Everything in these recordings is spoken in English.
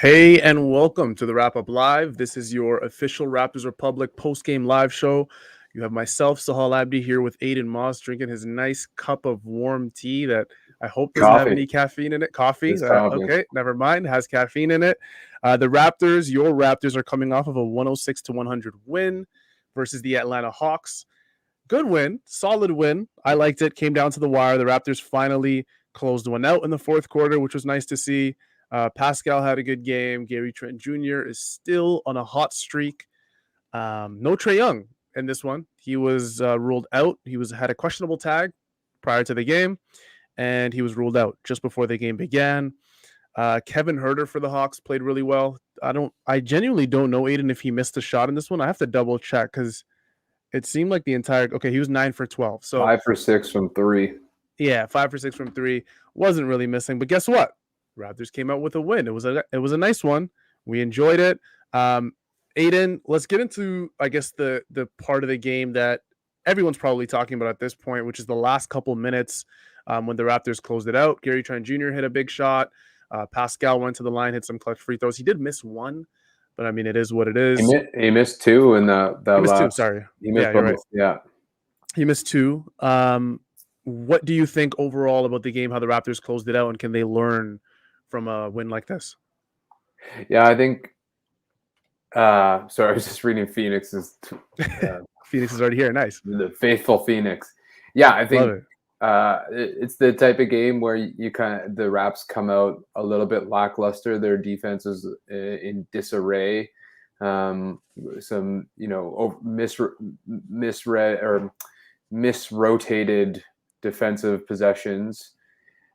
Hey, and welcome to the Wrap Up Live. This is your official Raptors Republic post-game live show. You have myself, Sahal Abdi, here with Aiden Moss, drinking his nice cup of warm tea that I hope doesn't have any caffeine in it. Coffee. Okay, never mind. Has caffeine in it. The Raptors, your Raptors, are coming off of a 106-100 win versus the Atlanta Hawks. Good win, solid win. I liked it. Came down to the wire. The Raptors finally closed one out in the fourth quarter, which was nice to see. Pascal had a good game. Trent Jr. is still on a hot streak. No Trae Young in this one. He was ruled out. He had a questionable tag prior to the game, and he was ruled out just before the game began. Kevin Huerter for the Hawks played really well. I genuinely don't know, Aiden, if he missed a shot in this one. I have to double check because it seemed like he was 9 for 12. So 5 for 6 from 3. Yeah, 5 for 6 from 3. Wasn't really missing, but guess what? Raptors came out with a win. It was a nice one. We enjoyed it. Aiden, let's get into, I guess, the part of the game that everyone's probably talking about at this point, which is the last couple minutes when the Raptors closed it out. Trent Jr. hit a big shot. Pascal went to the line, hit some clutch free throws. He did miss one, but I mean, it is what it is. He missed two in the he missed last. Two, sorry. He missed both. Right. Yeah. He missed two. What do you think overall about the game, how the Raptors closed it out, and can they learn from a win like this? Yeah, I think sorry, I was just reading Phoenix's Phoenix is already here. Nice. The faithful Phoenix. Yeah, I think it's the type of game where the Raps come out a little bit lackluster. Their defense is in disarray. Some misread or misrotated defensive possessions,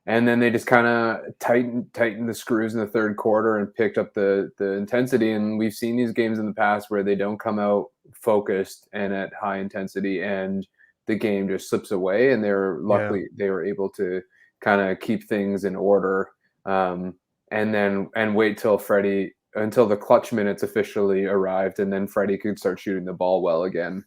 and then they just kind of tightened the screws in the third quarter and picked up the intensity. And we've seen these games in the past where they don't come out focused and at high intensity, and the game just slips away. And they were able to kind of keep things in order, and wait till until the clutch minutes officially arrived, and then Freddie could start shooting the ball well again.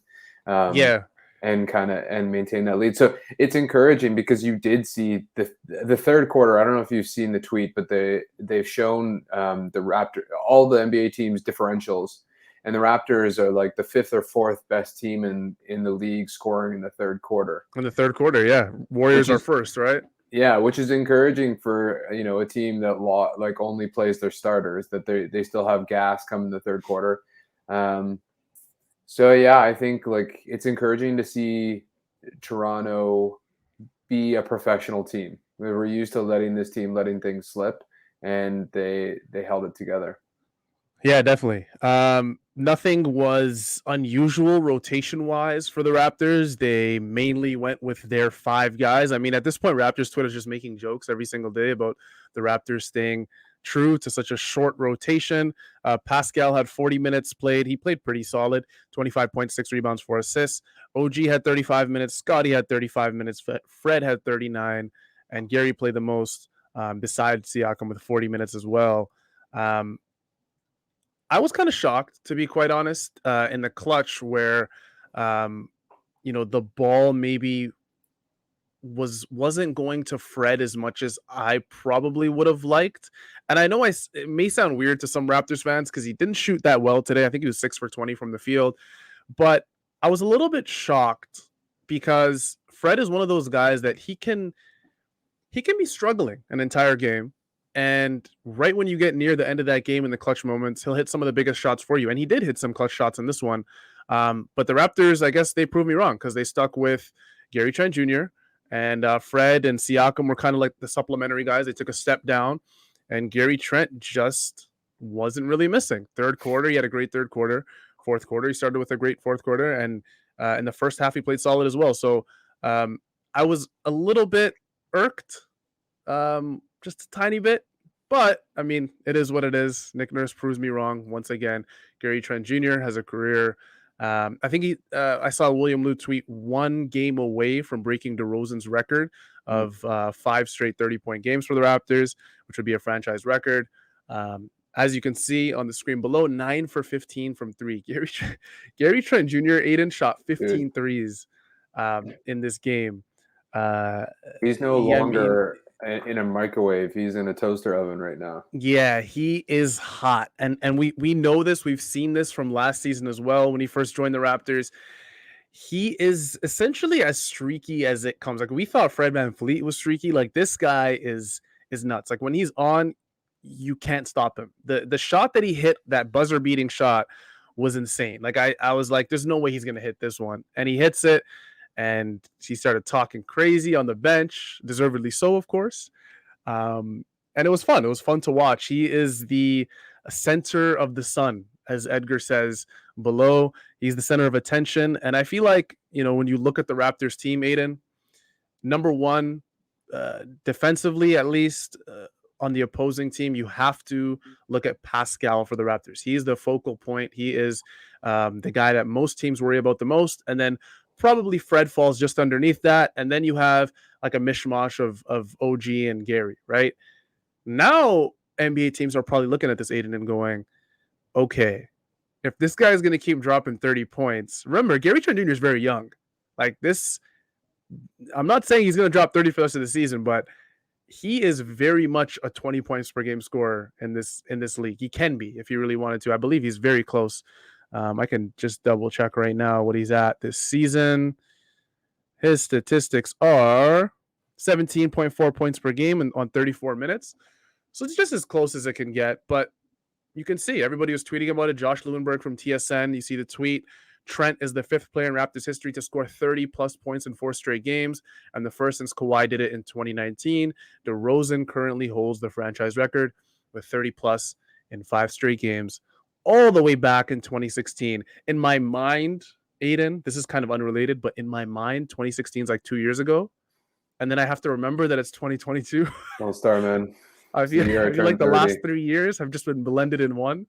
And maintain that lead. So it's encouraging because you did see the third quarter. I don't know if you've seen the tweet, but they've shown all the NBA teams differentials, and the Raptors are like the fifth or fourth best team in the league scoring in the third quarter. In the third quarter, yeah. Warriors are first, right? Yeah, which is encouraging for a team that only plays their starters, that they still have gas coming in the third quarter. So yeah, I think it's encouraging to see Toronto be a professional team. We were used to letting things slip, and they held it together. Yeah, definitely. Nothing was unusual rotation-wise for the Raptors. They mainly went with their 5 guys. I mean, at this point, Raptors Twitter is just making jokes every single day about the Raptors staying true to such a short rotation. Pascal had 40 minutes played. He played pretty solid, 25.6 rebounds, 4 assists. OG had 35 minutes. Scotty had 35 minutes. Fred had 39. And Gary played the most, besides Siakam, with 40 minutes as well. I was kind of shocked, to be quite honest, in the clutch where, the ball maybe wasn't going to Fred as much as I probably would have liked. And I know it may sound weird to some Raptors fans because he didn't shoot that well today. I think he was 6 for 20 from the field. But I was a little bit shocked because Fred is one of those guys that he can be struggling an entire game. And right when you get near the end of that game in the clutch moments, he'll hit some of the biggest shots for you. And he did hit some clutch shots in this one. But the Raptors, I guess they proved me wrong because they stuck with Trent Jr., and Fred and Siakam were kind of like the supplementary guys. They took a step down, and Trent just wasn't really missing. Third quarter, he had a great third quarter. Fourth quarter, he started with a great fourth quarter. And in the first half, he played solid as well. So I was a little bit irked, just a tiny bit. But, I mean, it is what it is. Nick Nurse proves me wrong once again. Trent Jr. has a career. I think I saw William Lou tweet 1 game away from breaking DeRozan's record of 5 straight 30-point games for the Raptors, which would be a franchise record. As you can see on the screen below, 9 for 15 from 3. Trent Jr. Aiden shot 15 threes in this game. He's no longer in a microwave. He's in a toaster oven right now. Yeah, he is hot. And we know this. We've seen this from last season as well when he first joined the Raptors. He is essentially as streaky as it comes. Like we thought Fred VanVleet was streaky. Like this guy is nuts. Like when he's on, you can't stop him. The shot that he hit, that buzzer beating shot, was insane. Like I was like, there's no way he's gonna hit this one. And he hits it, and he started talking crazy on the bench, deservedly so, of course. And it was fun. It was fun to watch. He is the center of the sun, as Edgar says below. He's the center of attention. And I feel like, when you look at the Raptors team, Aiden, number one, defensively, at least on the opposing team, you have to look at Pascal for the Raptors. He's the focal point. He is the guy that most teams worry about the most. And then probably Fred falls just underneath that. And then you have like a mishmash of OG and Gary, right? Now, NBA teams are probably looking at this, Aiden, and going, okay, if this guy is going to keep dropping 30 points, remember, Gary Trent Jr. is very young. Like this, I'm not saying he's going to drop 30 for the rest of the season, but he is very much a 20 points per game scorer in this league. He can be if he really wanted to. I believe he's very close. I can just double check right now what he's at this season. His statistics are 17.4 points per game on 34 minutes. So it's just as close as it can get. But you can see everybody was tweeting about it. Josh Lewenberg from TSN. You see the tweet. Trent is the fifth player in Raptors history to score 30-plus points in 4 straight games, and the first since Kawhi did it in 2019. DeRozan currently holds the franchise record with 30-plus in 5 straight games, all the way back in 2016. In my mind, Aiden, this is kind of unrelated, but in my mind, 2016 is like 2 years ago. And then I have to remember that it's 2022. Don't start, man. I feel like the last 3 years have just been blended in one.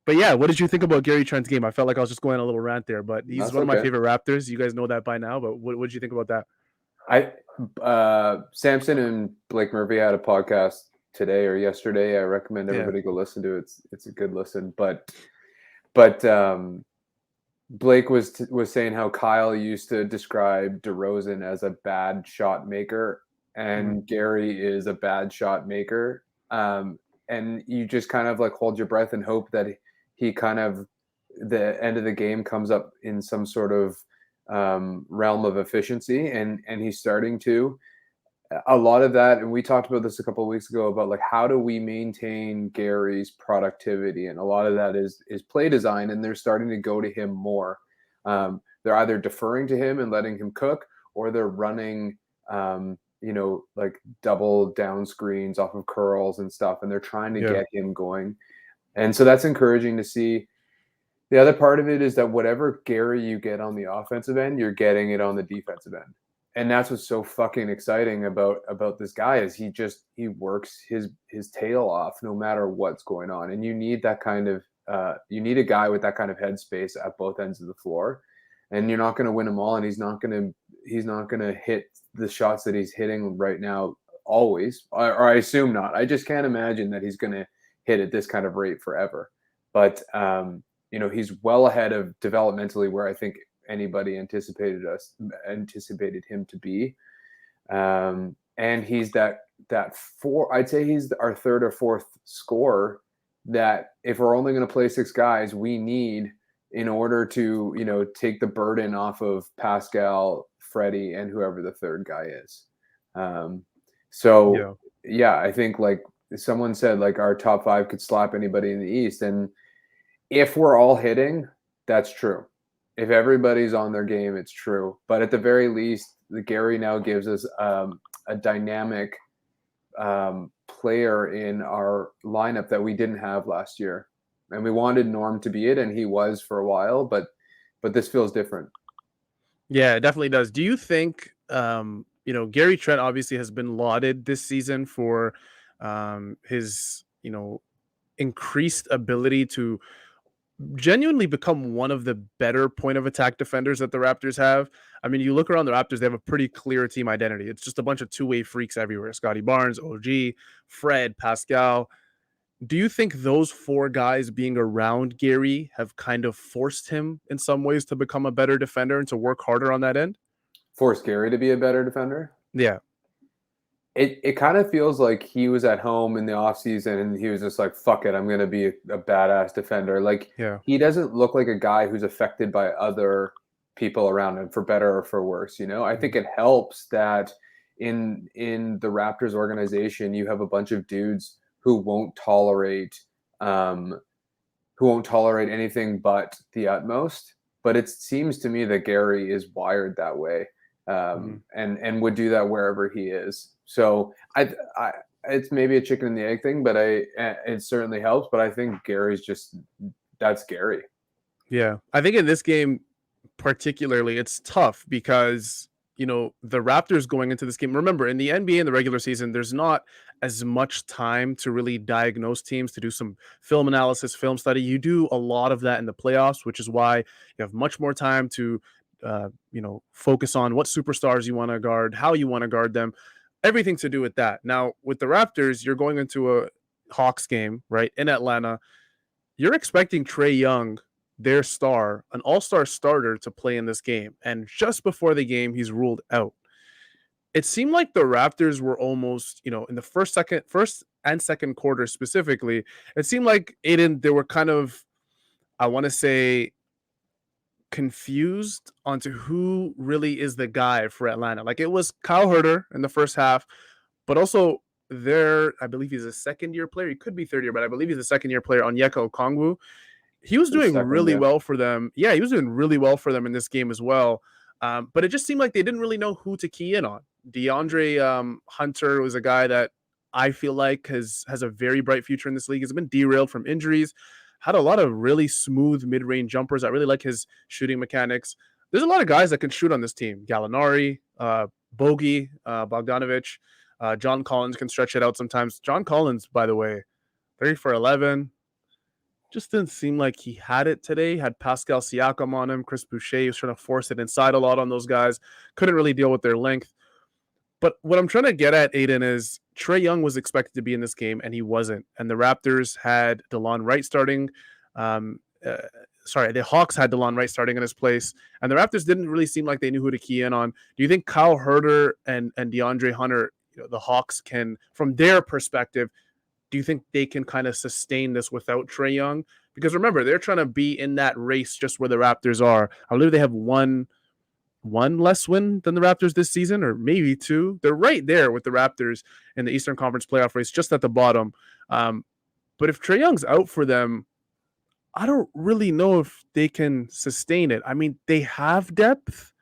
But yeah, what did you think about Gary Trent's game? I felt like I was just going on a little rant there, but he's one of my favorite Raptors. You guys know that by now, but what did you think about that? Samson and Blake Murphy had a podcast today or yesterday. I recommend everybody go listen to it. It's a good listen. But Blake was saying how Kyle used to describe DeRozan as a bad shot maker, and Gary is a bad shot maker. And you just kind of like hold your breath and hope that he kind of the end of the game comes up in some sort of realm of efficiency, and he's starting to. A lot of that, and we talked about this a couple of weeks ago about like how do we maintain Gary's productivity, and a lot of that is play design, and they're starting to go to him more. They're either deferring to him and letting him cook, or they're running like double down screens off of curls and stuff, and they're trying to get him going. And so that's encouraging to see. The other part of it is that whatever Gary you get on the offensive end, you're getting it on the defensive end. And that's what's so fucking exciting about this guy is he works his tail off no matter what's going on. And you need that kind of you need a guy with that kind of headspace at both ends of the floor. And you're not going to win them all, and he's not going to hit the shots that he's hitting right now always, or I assume not. I just can't imagine that he's going to hit at this kind of rate forever. But he's well ahead of developmentally where I think anybody anticipated him to be. And he's that four. I'd say he's our third or fourth scorer that if we're only going to play 6 guys, we need in order to take the burden off of Pascal, Freddie, and whoever the third guy is. I think like someone said, like our top 5 could slap anybody in the East, and if we're all hitting, that's true. If everybody's on their game, it's true. But at the very least, the Gary now gives us a dynamic player in our lineup that we didn't have last year. And we wanted Norm to be it, and he was for a while, but this feels different. Yeah, it definitely does. Do you think, Gary Trent obviously has been lauded this season for his, increased ability to genuinely become one of the better point of attack defenders that the Raptors have. I mean, you look around the Raptors, they have a pretty clear team identity. It's just a bunch of two-way freaks everywhere. Scotty Barnes, OG, Fred, Pascal. Do you think those 4 guys being around Gary have kind of forced him in some ways to become a better defender and to work harder on that end? Force Gary to be a better defender? Yeah. It kind of feels like he was at home in the offseason and he was just like, fuck it, I'm going to be a badass defender. Like, Yeah. he doesn't look like a guy who's affected by other people around him, for better or for worse. You know, I think it helps that in the Raptors organization, you have a bunch of dudes who won't tolerate anything but the utmost. But it seems to me that Gary is wired that way, and would do that wherever he is. So I it's maybe a chicken and the egg thing, but it certainly helps. But I think Gary's that's Gary. Yeah, I think in this game particularly, it's tough because the Raptors going into this game. Remember, in the NBA in the regular season, there's not as much time to really diagnose teams, to do some film analysis, film study. You do a lot of that in the playoffs, which is why you have much more time to, focus on what superstars you want to guard, how you want to guard them, everything to do with that. Now, with the Raptors, you're going into a Hawks game, right, in Atlanta. You're expecting Trae Young, their star, an all-star starter, to play in this game. And just before the game, he's ruled out. It seemed like the Raptors were almost, in the first and second quarter specifically, it seemed like Aiden, they were kind of, I want to say, confused onto who really is the guy for Atlanta. Like, it was Kyle Herter in the first half, but also I believe he's a second year player. He could be third year, but I believe he's a second year player, Onyeka Okongwu. He was doing Second, really yeah. well for them. Yeah, he was doing really well for them in this game as well. But it just seemed like they didn't really know who to key in on. DeAndre Hunter was a guy that I feel like has a very bright future in this league. He's been derailed from injuries, had a lot of really smooth mid-range jumpers. I really like his shooting mechanics. There's a lot of guys that can shoot on this team. Gallinari, Bogey, Bogdanovich, John Collins can stretch it out sometimes. John Collins, by the way, 3 for 11. Just didn't seem like he had it today. Had Pascal Siakam on him. Chris Boucher was trying to force it inside a lot on those guys. Couldn't really deal with their length. But what I'm trying to get at, Aiden, is Trae Young was expected to be in this game, and he wasn't. And the Raptors had DeLon Wright starting. The Hawks had DeLon Wright starting in his place. And the Raptors didn't really seem like they knew who to key in on. Do you think Kyle Herter and DeAndre Hunter, the Hawks, can, from their perspective, do you think they can kind of sustain this without Trae Young? Because remember, they're trying to be in that race just where the Raptors are. I believe they have one less win than the Raptors this season, or maybe two. They're right there with the Raptors in the Eastern Conference playoff race, just at the bottom. But if Trae Young's out for them, I don't really know if they can sustain it. I mean, they have depth.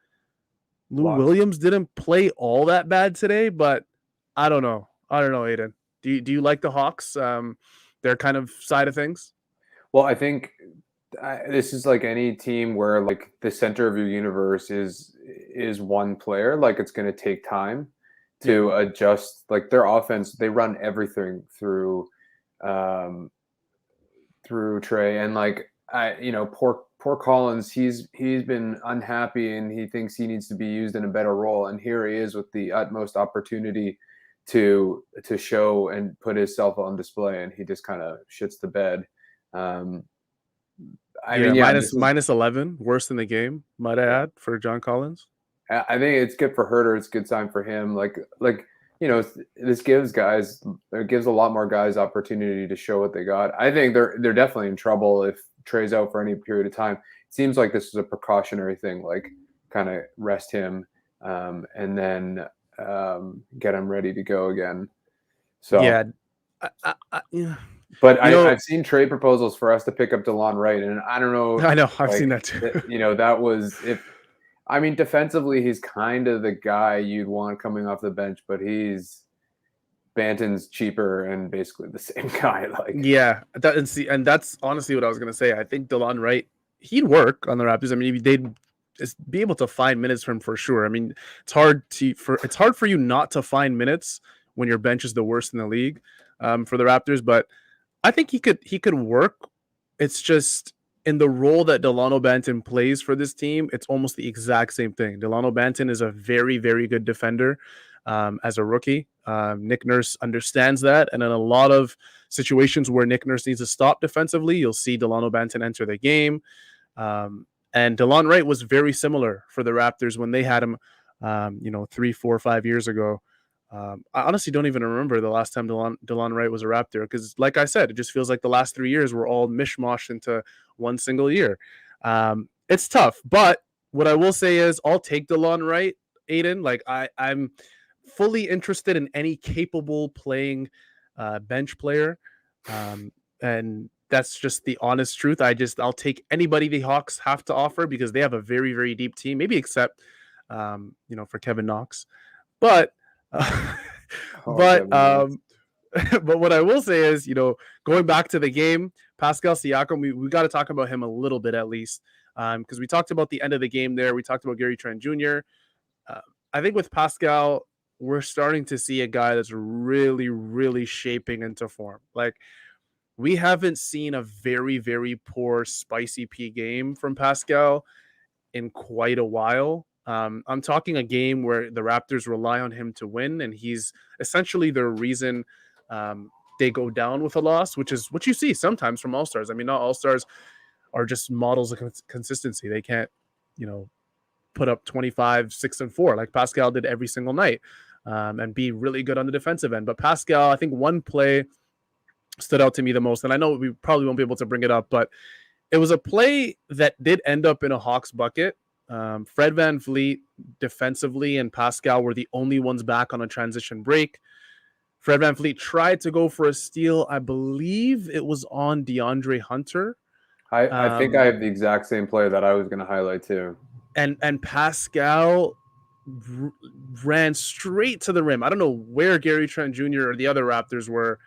Lou Williams didn't play all that bad today, but I don't know. Aiden. Do you like the Hawks? Their kind of side of things? Well, I think this is like any team where like the center of your universe is one player. Like, it's going to take time to adjust. Like, their offense, they run everything through Trae, and like poor Collins, he's been unhappy and he thinks he needs to be used in a better role, and here he is with the utmost opportunity to show and put himself on display, and he just kind of shits the bed. Minus 11, worse than the game, might I add, for John Collins. I think it's good for Herter. It's a good sign for him. This gives a lot more guys opportunity to show what they got. I think they're definitely in trouble if Trae's out for any period of time. It seems like this is a precautionary thing, like kind of rest him, and then get him ready to go again. So yeah. But I've seen trade proposals for us to pick up DeLon Wright, and I don't know. I know, I've seen that too. That was defensively, he's kind of the guy you'd want coming off the bench, but Banton's cheaper and basically the same guy. And that's honestly what I was gonna say. I think DeLon Wright, he'd work on the Raptors. I mean, they'd be able to find minutes for him for sure. I mean, it's hard for you not to find minutes when your bench is the worst in the league for the Raptors, but I think he could work. It's just in the role that Delano Banton plays for this team, it's almost the exact same thing. Delano Banton is a very, very good defender as a rookie. Nick Nurse understands that, and in a lot of situations where Nick Nurse needs to stop defensively, you'll see Delano Banton enter the game. And DeLon Wright was very similar for the Raptors when they had him, 3, 4, 5 years ago. I honestly don't even remember the last time DeLon Wright was a Raptor because, like I said, it just feels like the last 3 years were all mishmashed into one single year. It's tough, but what I will say is I'll take DeLon Wright, Aiden. Like I'm fully interested in any capable playing bench player, and that's just the honest truth. I'll take anybody the Hawks have to offer because they have a very very deep team. Maybe except for Kevin Knox. But uh, Oh, but Kevin Knox. but what I will say is, going back to the game, Pascal Siakam, we got to talk about him a little bit at least, because we talked about the end of the game there. We talked about Gary Trent Jr. Uh, I think with Pascal, we're starting to see a guy that's really, really shaping into form. Like we haven't seen a very, very poor spicy P game from Pascal in quite a while. I'm talking a game where the Raptors rely on him to win, and he's essentially the reason they go down with a loss, which is what you see sometimes from All Stars. I mean, not All Stars are just models of consistency. They can't, put up 25, 6 and 4 like Pascal did every single night, and be really good on the defensive end. But Pascal, I think one play stood out to me the most, and I know we probably won't be able to bring it up, but it was a play that did end up in a Hawks bucket. Fred VanVleet defensively and Pascal were the only ones back on a transition break. Fred VanVleet tried to go for a steal. I believe it was on DeAndre Hunter. I think I have the exact same player that I was going to highlight too. And Pascal ran straight to the rim. I don't know where Gary Trent Jr. or the other Raptors were,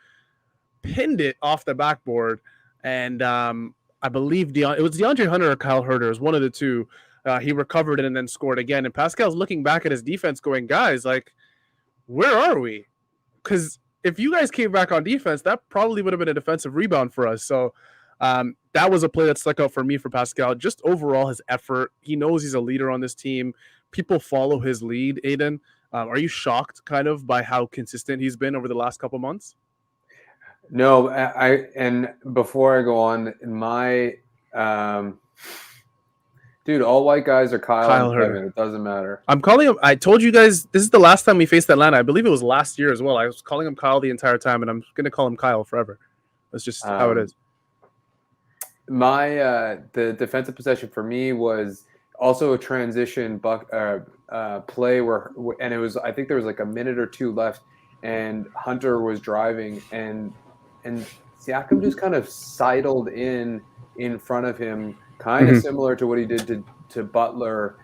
pinned it off the backboard, and I believe it was DeAndre Hunter or Kyle Herter. It was one of the two. He recovered it and then scored again. And Pascal's looking back at his defense going, guys, like, where are we? Because if you guys came back on defense, that probably would have been a defensive rebound for us. So that was a play that stuck out for me for Pascal. Just overall, his effort. He knows he's a leader on this team. People follow his lead, Aiden. Are you shocked kind of by how consistent he's been over the last couple months? No, and before I go on, my dude, all white guys are Kyle and Kevin. It doesn't matter. I'm calling him. I told you guys this is the last time we faced Atlanta. I believe it was last year as well. I was calling him Kyle the entire time, and I'm going to call him Kyle forever. That's just how it is. My the defensive possession for me was also a transition play where, and it was, I think there was like a minute or two left, and Hunter was driving, and Siakam just kind of sidled in front of him, kind of similar to what he did to Butler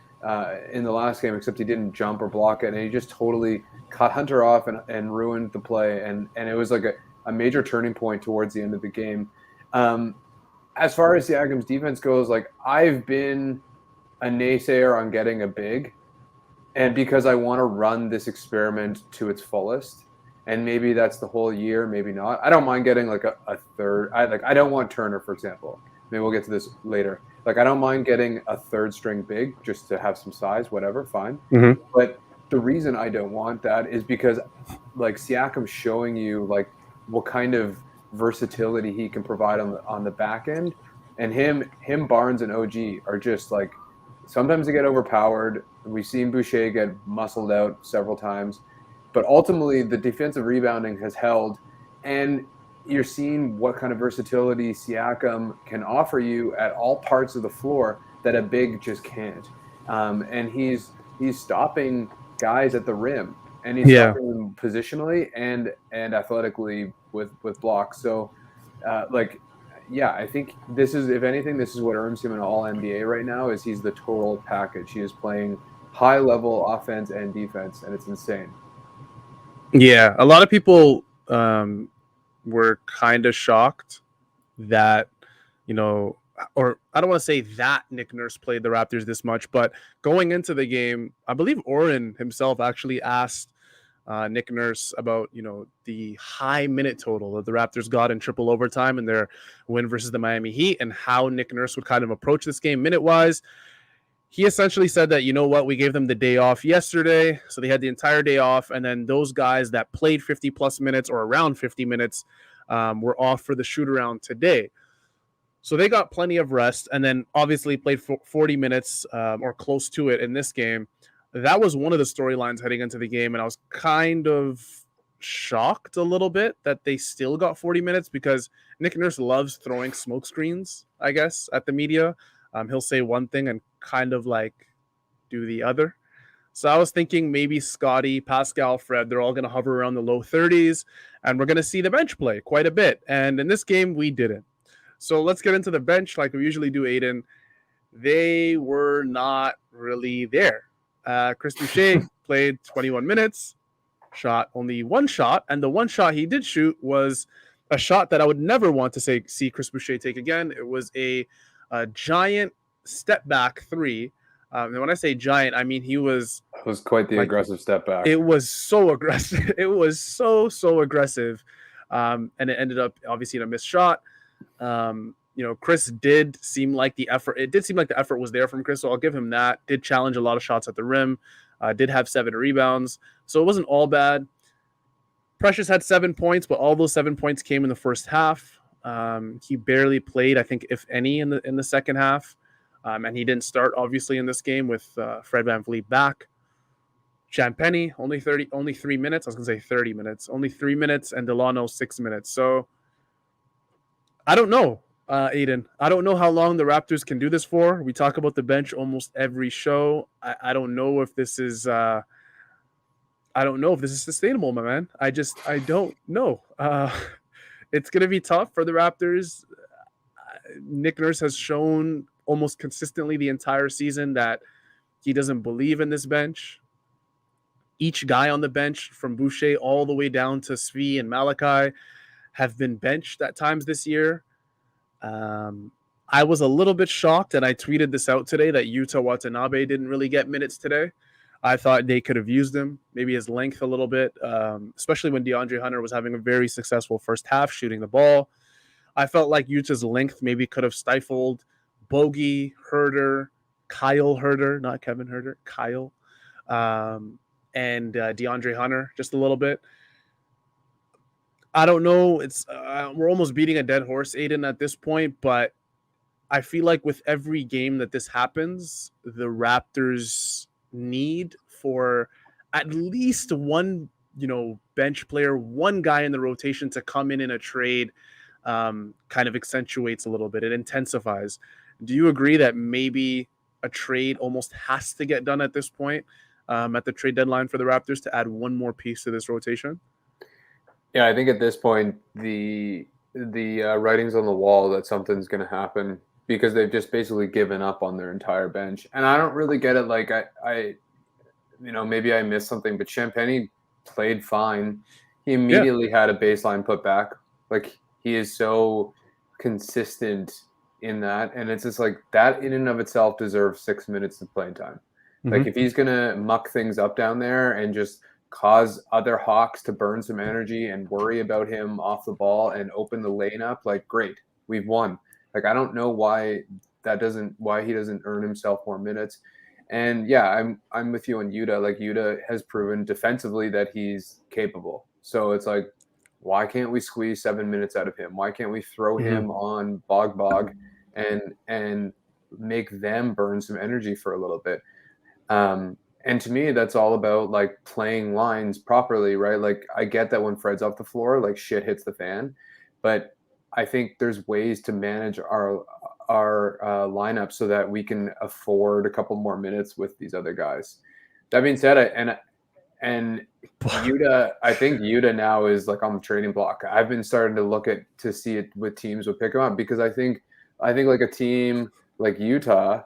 in the last game, except he didn't jump or block it, and he just totally cut Hunter off and ruined the play, and it was like a major turning point towards the end of the game. As far as Siakam's defense goes, like, I've been a naysayer on getting a big, and because I want to run this experiment to its fullest, and maybe that's the whole year, maybe not. I don't mind getting like a third. I don't want Turner, for example. Maybe we'll get to this later. Like, I don't mind getting a third string big just to have some size, whatever, fine. Mm-hmm. But the reason I don't want that is because, like, Siakam's showing you like what kind of versatility he can provide on the back end, and him Barnes and OG are just like, sometimes they get overpowered. We've seen Boucher get muscled out several times, but ultimately the defensive rebounding has held, and you're seeing what kind of versatility Siakam can offer you at all parts of the floor that a big just can't. And he's stopping guys at the rim, and he's stopping them positionally and athletically with blocks. So, I think this is, if anything, this is what earns him an All-NBA right now. Is he's the total package. He is playing high-level offense and defense, and it's insane. Yeah, a lot of people were kind of shocked that, or I don't want to say that Nick Nurse played the Raptors this much, but going into the game, I believe Oren himself actually asked Nick Nurse about, the high minute total that the Raptors got in triple overtime in their win versus the Miami Heat, and how Nick Nurse would kind of approach this game minute-wise. He essentially said that, we gave them the day off yesterday, so they had the entire day off, and then those guys that played 50-plus minutes or around 50 minutes were off for the shoot-around today. So they got plenty of rest, and then obviously played 40 minutes or close to it in this game. that was one of the storylines heading into the game, and I was kind of shocked a little bit that they still got 40 minutes because Nick Nurse loves throwing smoke screens, I guess, at the media. He'll say one thing and kind of like do the other. So I was thinking maybe Scotty, Pascal, Fred, they're all going to hover around the low 30s, and we're going to see the bench play quite a bit. And in this game, we didn't. So let's get into the bench like we usually do, Aiden. They were not really there. Chris Boucher played 21 minutes, shot only one shot, and the one shot he did shoot was a shot that I would never want to see Chris Boucher take again. It was a giant step back three. And when I say giant, I mean he was. It was quite the aggressive step back. It was so aggressive. It was so aggressive, and it ended up obviously in a missed shot. Chris did seem like the effort. It did seem like the effort was there from Chris, so I'll give him that. Did challenge a lot of shots at the rim. Did have 7 rebounds, so it wasn't all bad. Precious had 7 points, but all those 7 points came in the first half. He barely played, I think, if any, in the second half, and he didn't start obviously in this game with Fred VanVleet back. Champagny only 3 minutes. I was gonna say 30 minutes, only 3 minutes, and Delano 6 minutes. So I don't know, Aiden. I don't know how long the Raptors can do this for. We talk about the bench almost every show. I don't know if this is. I don't know if this is sustainable, my man. I don't know. It's gonna be tough for the Raptors. Nick Nurse has shown almost consistently the entire season that he doesn't believe in this bench. Each guy on the bench, from Boucher all the way down to Svi and Malachi, have been benched at times this year. I was a little bit shocked, and I tweeted this out today, that Yuta Watanabe didn't really get minutes today. I thought they could have used him, maybe his length a little bit, especially when DeAndre Hunter was having a very successful first half shooting the ball. I felt like Yuta's length maybe could have stifled Bogey, Herter, Kyle Herter, not Kevin Herter, Kyle, and DeAndre Hunter just a little bit. I don't know. It's we're almost beating a dead horse, Aiden, at this point, but I feel like with every game that this happens, the Raptors need for at least one, bench player, one guy in the rotation to come in a trade, kind of accentuates a little bit. It intensifies. Do you agree that maybe a trade almost has to get done at this point, at the trade deadline for the Raptors, to add one more piece to this rotation? Yeah, I think at this point the writing's on the wall that something's going to happen, because they've just basically given up on their entire bench. And I don't really get it. Like I maybe I missed something, but Champagny played fine. He immediately had a baseline put back. Like, he is so consistent in that, and it's just like that in and of itself deserves 6 minutes of playing time. Mm-hmm. Like, if he's gonna muck things up down there and just cause other Hawks to burn some energy and worry about him off the ball and open the lane up, like, great, we've won. Like, I don't know why he doesn't earn himself more minutes. And yeah, I'm with you on Yuta. Like, Yuta has proven defensively that he's capable. So it's like, why can't we squeeze 7 minutes out of him? Why can't we throw him on Bog and make them burn some energy for a little bit? And to me, that's all about, like, playing lines properly, right? Like, I get that when Fred's off the floor, like, shit hits the fan, but I think there's ways to manage our lineup so that we can afford a couple more minutes with these other guys. That being said, and Yuta, I think Yuta now is, like, on the trading block. I've been starting to to see it with teams would pick him up, because I think like a team like Utah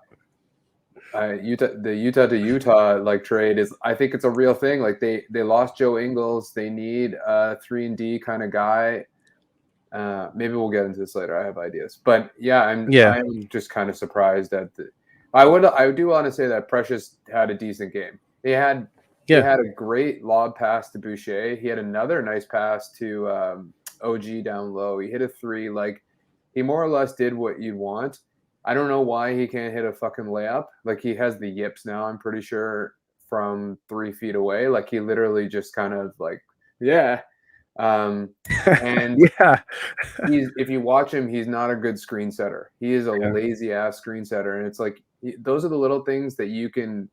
to Utah like trade is, I think it's a real thing. Like, they lost Joe Ingles. They need a 3-and-D kind of guy. Maybe we'll get into this later. I have ideas, but yeah, I'm just kind of surprised at I do want to say that Precious had a decent game. He had a great lob pass to Boucher. He had another nice pass to OG down low. He hit a 3. Like, he more or less did what you'd want. I don't know why he can't hit a fucking layup. Like, he has the yips now, I'm pretty sure, from 3 feet away. Like, he literally just kind of like, yeah. And if you watch him, he's not a good screen setter. He is a lazy ass screen setter. And it's like, those are the little things that you can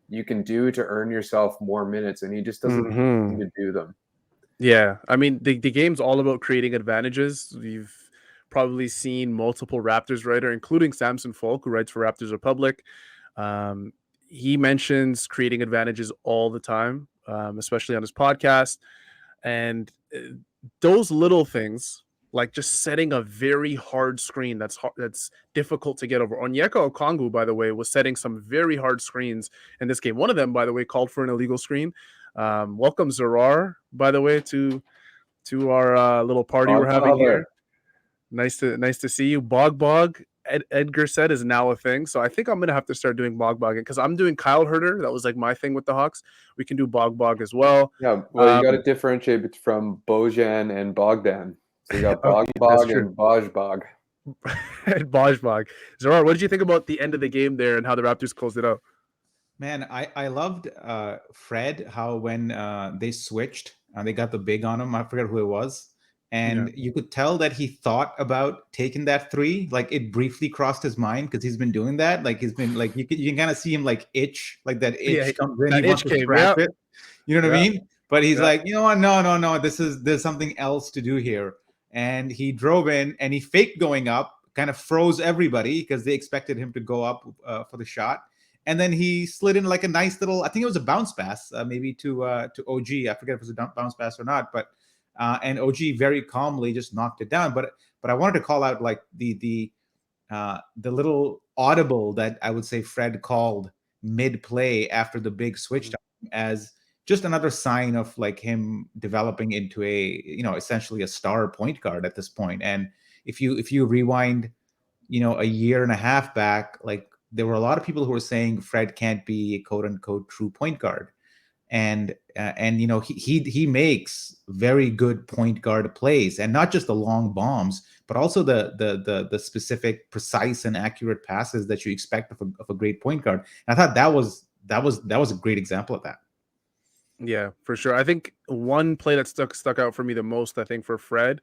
you can do to earn yourself more minutes, and he just doesn't seem to do them. Yeah, I mean the game's all about creating advantages. You've probably seen multiple Raptors writer, including Samson Folk, who writes for Raptors Republic. Um, he mentions creating advantages all the time, especially on his podcast. And those little things, like just setting a very hard screen that's difficult to get over. Onyeka Okongwu, by the way, was setting some very hard screens in this game. One of them, by the way, called for an illegal screen. Welcome Zarar, by the way, to our little party we're having here. Nice to see you. Bog. Edgar said is now a thing, so I think I'm gonna have to start doing bogging because I'm doing Kyle Herter. That was like my thing with the Hawks. We can do bog as well. Yeah, well, you got to differentiate from Bojan and Bogdan. So you got Bog and Bog. And Bog. Zarar, what did you think about the end of the game there and how the Raptors closed it out? Man, I loved Fred, how when they switched and they got the big on him, I forget who it was. And you could tell that he thought about taking that three. Like it briefly crossed his mind because he's been doing that. Like he's been like you can kind of see him like itch, like that itch comes in. That he itch wants to came, it. You know what I mean? But he's like, you know what? No. There's something else to do here. And he drove in and he faked going up, kind of froze everybody because they expected him to go up for the shot. And then he slid in like a nice little, I think it was a bounce pass, maybe to OG. I forget if it was a bounce pass or not, but and OG very calmly just knocked it down. But I wanted to call out like the little audible that I would say Fred called mid play after the big switch time as just another sign of like him developing into a, essentially a star point guard at this point. And if you rewind, a year and a half back, like there were a lot of people who were saying Fred can't be a quote unquote true point guard. And he makes very good point guard plays, and not just the long bombs, but also the specific, precise, and accurate passes that you expect of a great point guard. And I thought that was a great example of that. Yeah, for sure. I think one play that stuck out for me the most, I think for Fred,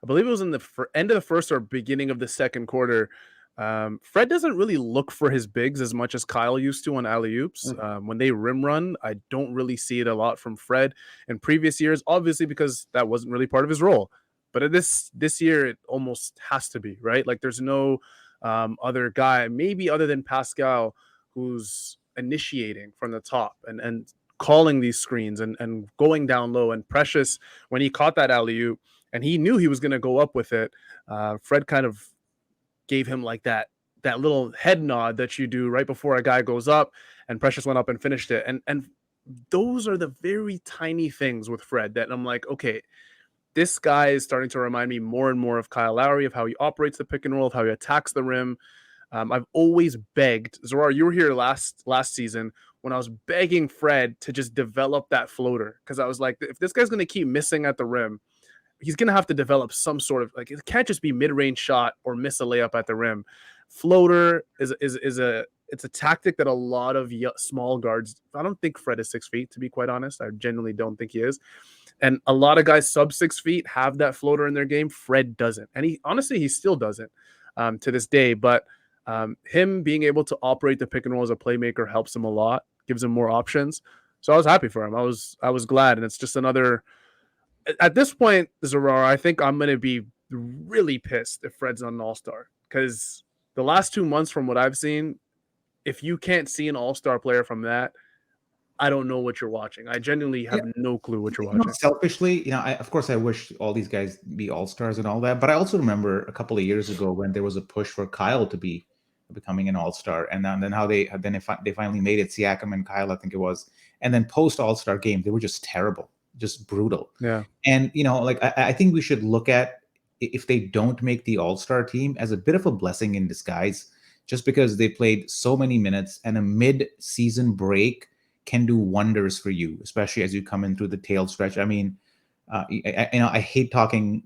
I believe it was in the end of the first or beginning of the second quarter. Fred doesn't really look for his bigs as much as Kyle used to on alley-oops. When they rim run, I don't really see it a lot from Fred in previous years, obviously because that wasn't really part of his role. But this year, it almost has to be, right? Like there's no other guy, maybe other than Pascal, who's initiating from the top and calling these screens and going down low. And Precious, when he caught that alley-oop and he knew he was going to go up with it, Fred kind of gave him like that little head nod that you do right before a guy goes up, and Precious went up and finished it. And those are the very tiny things with Fred that I'm like, okay, this guy is starting to remind me more and more of Kyle Lowry, of how he operates the pick and roll, of how he attacks the rim. I've always begged, Zarar, you were here last season when I was begging Fred to just develop that floater, because I was like, if this guy's going to keep missing at the rim, he's going to have to develop some sort of, like, it can't just be mid-range shot or miss a layup at the rim. Floater is a tactic that a lot of small guards, I don't think Fred is 6 feet, to be quite honest. I genuinely don't think he is. And a lot of guys sub 6 feet have that floater in their game. Fred doesn't. And he still doesn't to this day. But him being able to operate the pick and roll as a playmaker helps him a lot, gives him more options. So I was happy for him. I was glad. And it's just another, at this point, Zarar, I think I'm going to be really pissed if Fred's not an all-star, because the last 2 months from what I've seen, if you can't see an all-star player from that, I don't know what you're watching. I genuinely have no clue what you're watching. Selfishly, of course I wish all these guys be all-stars and all that, but I also remember a couple of years ago when there was a push for Kyle to be becoming an all-star, and then how they finally made it, Siakam and Kyle, I think it was, and then post all-star game, they were just terrible. Just brutal. Yeah. And, I think we should look at, if they don't make the all-star team, as a bit of a blessing in disguise, just because they played so many minutes, and a mid-season break can do wonders for you, especially as you come in through the tail stretch. I mean, I hate talking,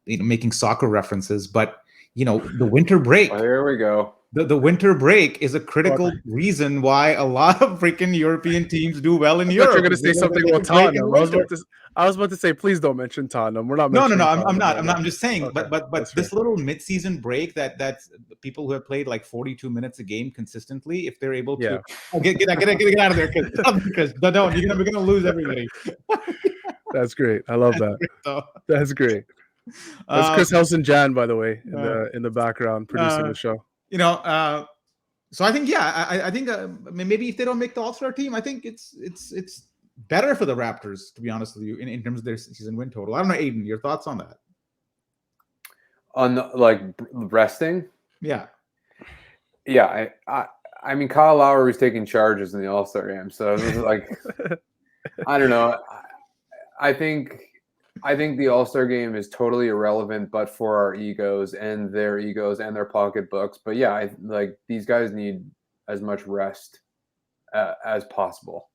making soccer references, but, the winter break. Well, here we go. the winter break is a critical reason why a lot of freaking European teams do well in I thought Europe. you're going to say something about Tottenham. I was about to say, please don't mention Tottenham. We're not No, mentioning I'm Tottenham not. right now. I'm just saying. Okay, But this little mid-season break that's people who have played like 42 minutes a game consistently, if they're able to get out of there, because don't we're gonna lose everybody. That's great. I love that. That's great. That's Chris Helson Jan, by the way, in the background producing the show. So I think I think maybe if they don't make the All-Star team, I think it's better for the Raptors, to be honest with you, in terms of their season win total. I don't know, Aiden, your thoughts on that? On like resting? Yeah. I mean, Kyle Lowry was taking charges in the All-Star game, so it was like, I don't know. I think the All-Star game is totally irrelevant, but for our egos and their pocketbooks. But yeah, like these guys need as much rest as possible.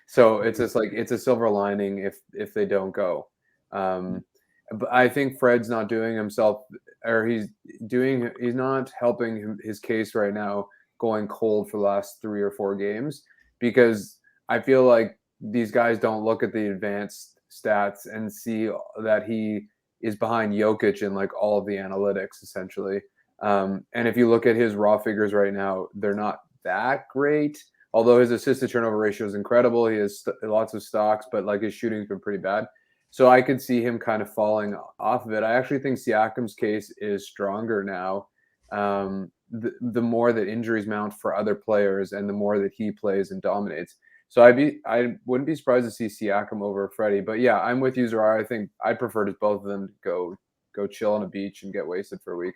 So it's just like it's a silver lining if they don't go. But I think Fred's not doing himself, or he's not helping his case right now, going cold for the last 3 or 4 games, because I feel like these guys don't look at the advanced stats and see that he is behind Jokic in like all of the analytics essentially. And if you look at his raw figures right now, they're not that great. Although his assist to turnover ratio is incredible, he has lots of stocks, but like his shooting's been pretty bad. So I could see him kind of falling off of it. I actually think Siakam's case is stronger now. The more that injuries mount for other players and the more that he plays and dominates. So I wouldn't be surprised to see Siakam over Freddie. But yeah, I'm with you, Zarar. I think I'd prefer just both of them to go chill on a beach and get wasted for a week.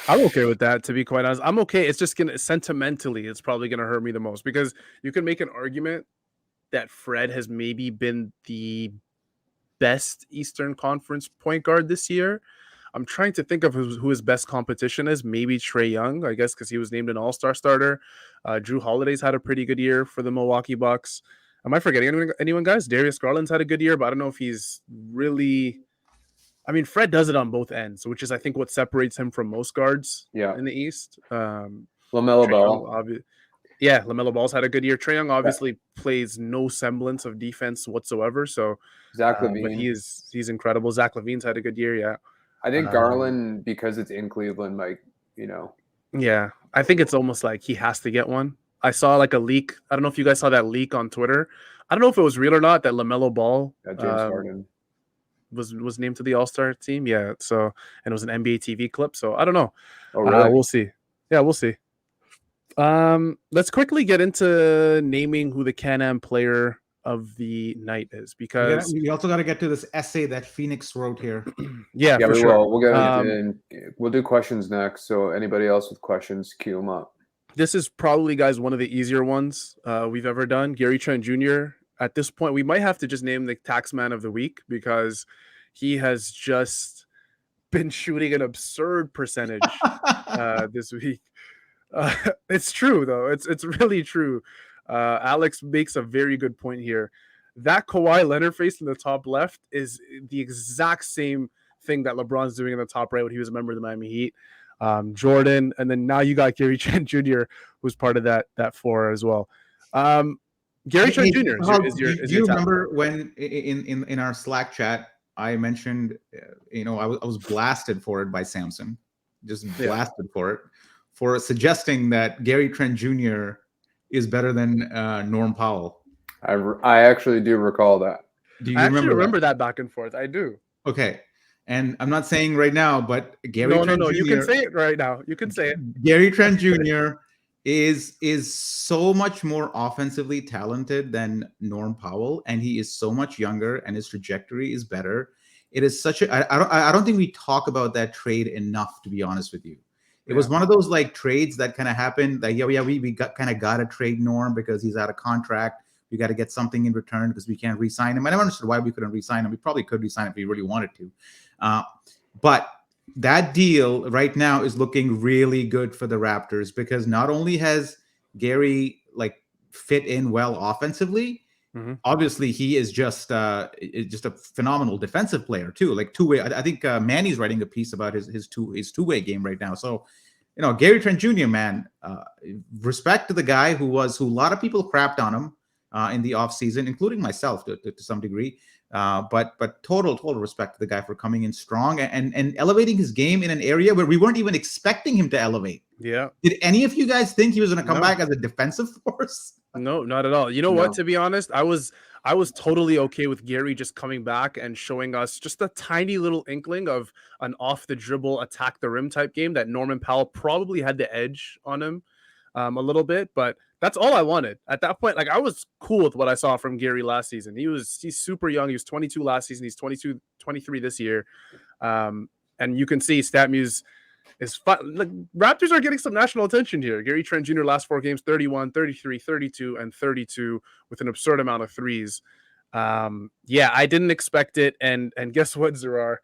I'm okay with that, to be quite honest. I'm okay. It's just sentimentally, it's probably gonna hurt me the most, because you can make an argument that Fred has maybe been the best Eastern Conference point guard this year. I'm trying to think of who his best competition is. Maybe Trae Young, I guess, because he was named an All-Star starter. Drew Holiday's had a pretty good year for the Milwaukee Bucks. Am I forgetting anyone, guys? Darius Garland's had a good year, but I don't know if he's really... I mean, Fred does it on both ends, which is, I think, what separates him from most guards in the East. LaMelo Ball. LaMelo Ball's had a good year. Trae Young obviously plays no semblance of defense whatsoever. So Zach LaVine, but he's incredible. Zach LaVine's had a good year. Yeah, I think Garland, because it's in Cleveland, like Yeah, I think it's almost like he has to get one. I saw like a leak. I don't know if you guys saw that leak on Twitter. I don't know if it was real or not, that LaMelo Ball James Harden was named to the All-Star team. Yeah, so, and it was an NBA TV clip. So I don't know. Oh, really? We'll see. Yeah, we'll see. Let's quickly get into naming who the Can-Am player of the night is, because we also got to get to this essay that Phoenix wrote here. yeah, for sure. We'll get we'll do questions next. So anybody else with questions, queue them up. This is probably, guys, one of the easier ones we've ever done. Gary Trent Jr. At this point, we might have to just name the Taxman of the week, because he has just been shooting an absurd percentage this week. It's true, though. It's really true. Alex makes a very good point here. That Kawhi Leonard face in the top left is the exact same thing that LeBron's doing in the top right when he was a member of the Miami Heat. Jordan, and then now you got Gary Trent Jr., who's part of that four as well. Gary Trent Jr. Do you remember when in our Slack chat I mentioned, I was blasted for it by Samson, just blasted for suggesting that Gary Trent Jr. is better than Norm Powell. I actually do recall that. Do you remember that back and forth? I do. Okay. And I'm not saying right now, but Gary Trent Jr. You can say it right now. You can say it. Gary Trent Jr. is so much more offensively talented than Norm Powell, and he is so much younger, and his trajectory is better. It is such a I don't think we talk about that trade enough, to be honest with you. It was one of those like trades that kind of happened. Like we got to trade Norm because he's out of contract. We got to get something in return because we can't re-sign him. I never understood why we couldn't re-sign him. We probably could re-sign him if we really wanted to. But that deal right now is looking really good for the Raptors, because not only has Gary like fit in well offensively, Obviously, he is just a phenomenal defensive player too. Like two-way. I think Manny's writing a piece about his two-way game right now. So, Gary Trent Jr., man, respect to the guy who a lot of people crapped on him in the offseason, including myself to some degree. But total respect to the guy for coming in strong and elevating his game in an area where we weren't even expecting him to elevate. Yeah. Did any of you guys think he was going to come back as a defensive force? No, not at all. You know what? To be honest, I was totally okay with Gary just coming back and showing us just a tiny little inkling of an off the dribble, attack the rim type game that Norman Powell probably had the edge on him a little bit, but that's all I wanted at that point. Like, I was cool with what I saw from Gary last season. He's super young. He was 22 last season. He's 22, 23 this year. And you can see StatMuse is fun. Like, Raptors are getting some national attention here. Gary Trent Jr. last 4 games, 31, 33, 32, and 32 with an absurd amount of threes. Yeah, I didn't expect it. And guess what, Zarar?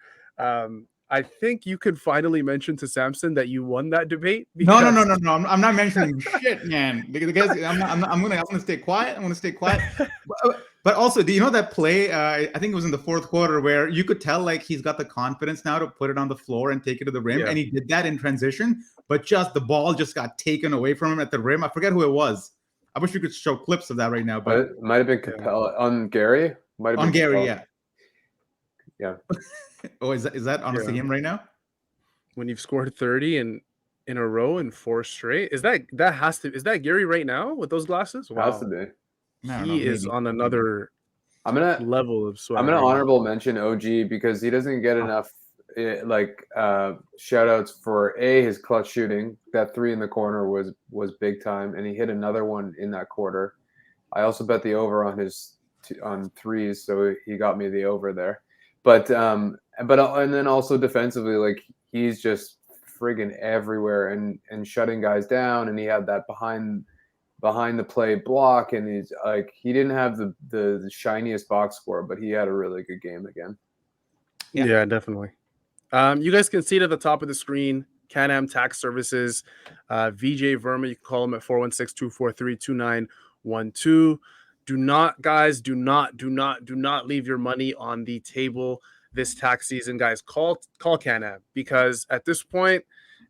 I think you could finally mention to Samson that you won that debate. No. I'm not mentioning shit, man. Because I'm gonna stay quiet. I'm gonna stay quiet. But also, do you know that play? I think it was in the fourth quarter where you could tell like he's got the confidence now to put it on the floor and take it to the rim, and he did that in transition. But the ball just got taken away from him at the rim. I forget who it was. I wish you could show clips of that right now. But it might have been Capella on Gary. Might have been Gary, Capella. Yeah. Oh, is that honestly him right now? When you've scored 30 in a row and 4 straight, is that Gary right now with those glasses? Wow, has to be. He is on another level of swag. I'm gonna honorable mention OG because he doesn't get enough shout outs for his clutch shooting. That 3 in the corner was big time, and he hit another one in that quarter. I also bet the over on his on threes, so he got me the over there. But and then also defensively, like, he's just friggin' everywhere and shutting guys down. And he had that behind the play block, and he's like, he didn't have the shiniest box score, but he had a really good game again. Yeah, definitely. You guys can see it at the top of the screen. Can-Am Tax Services, VJ Verma. You can call him at 416-243-2912. Do not leave your money on the table this tax season, guys. Call Can-Am, because at this point,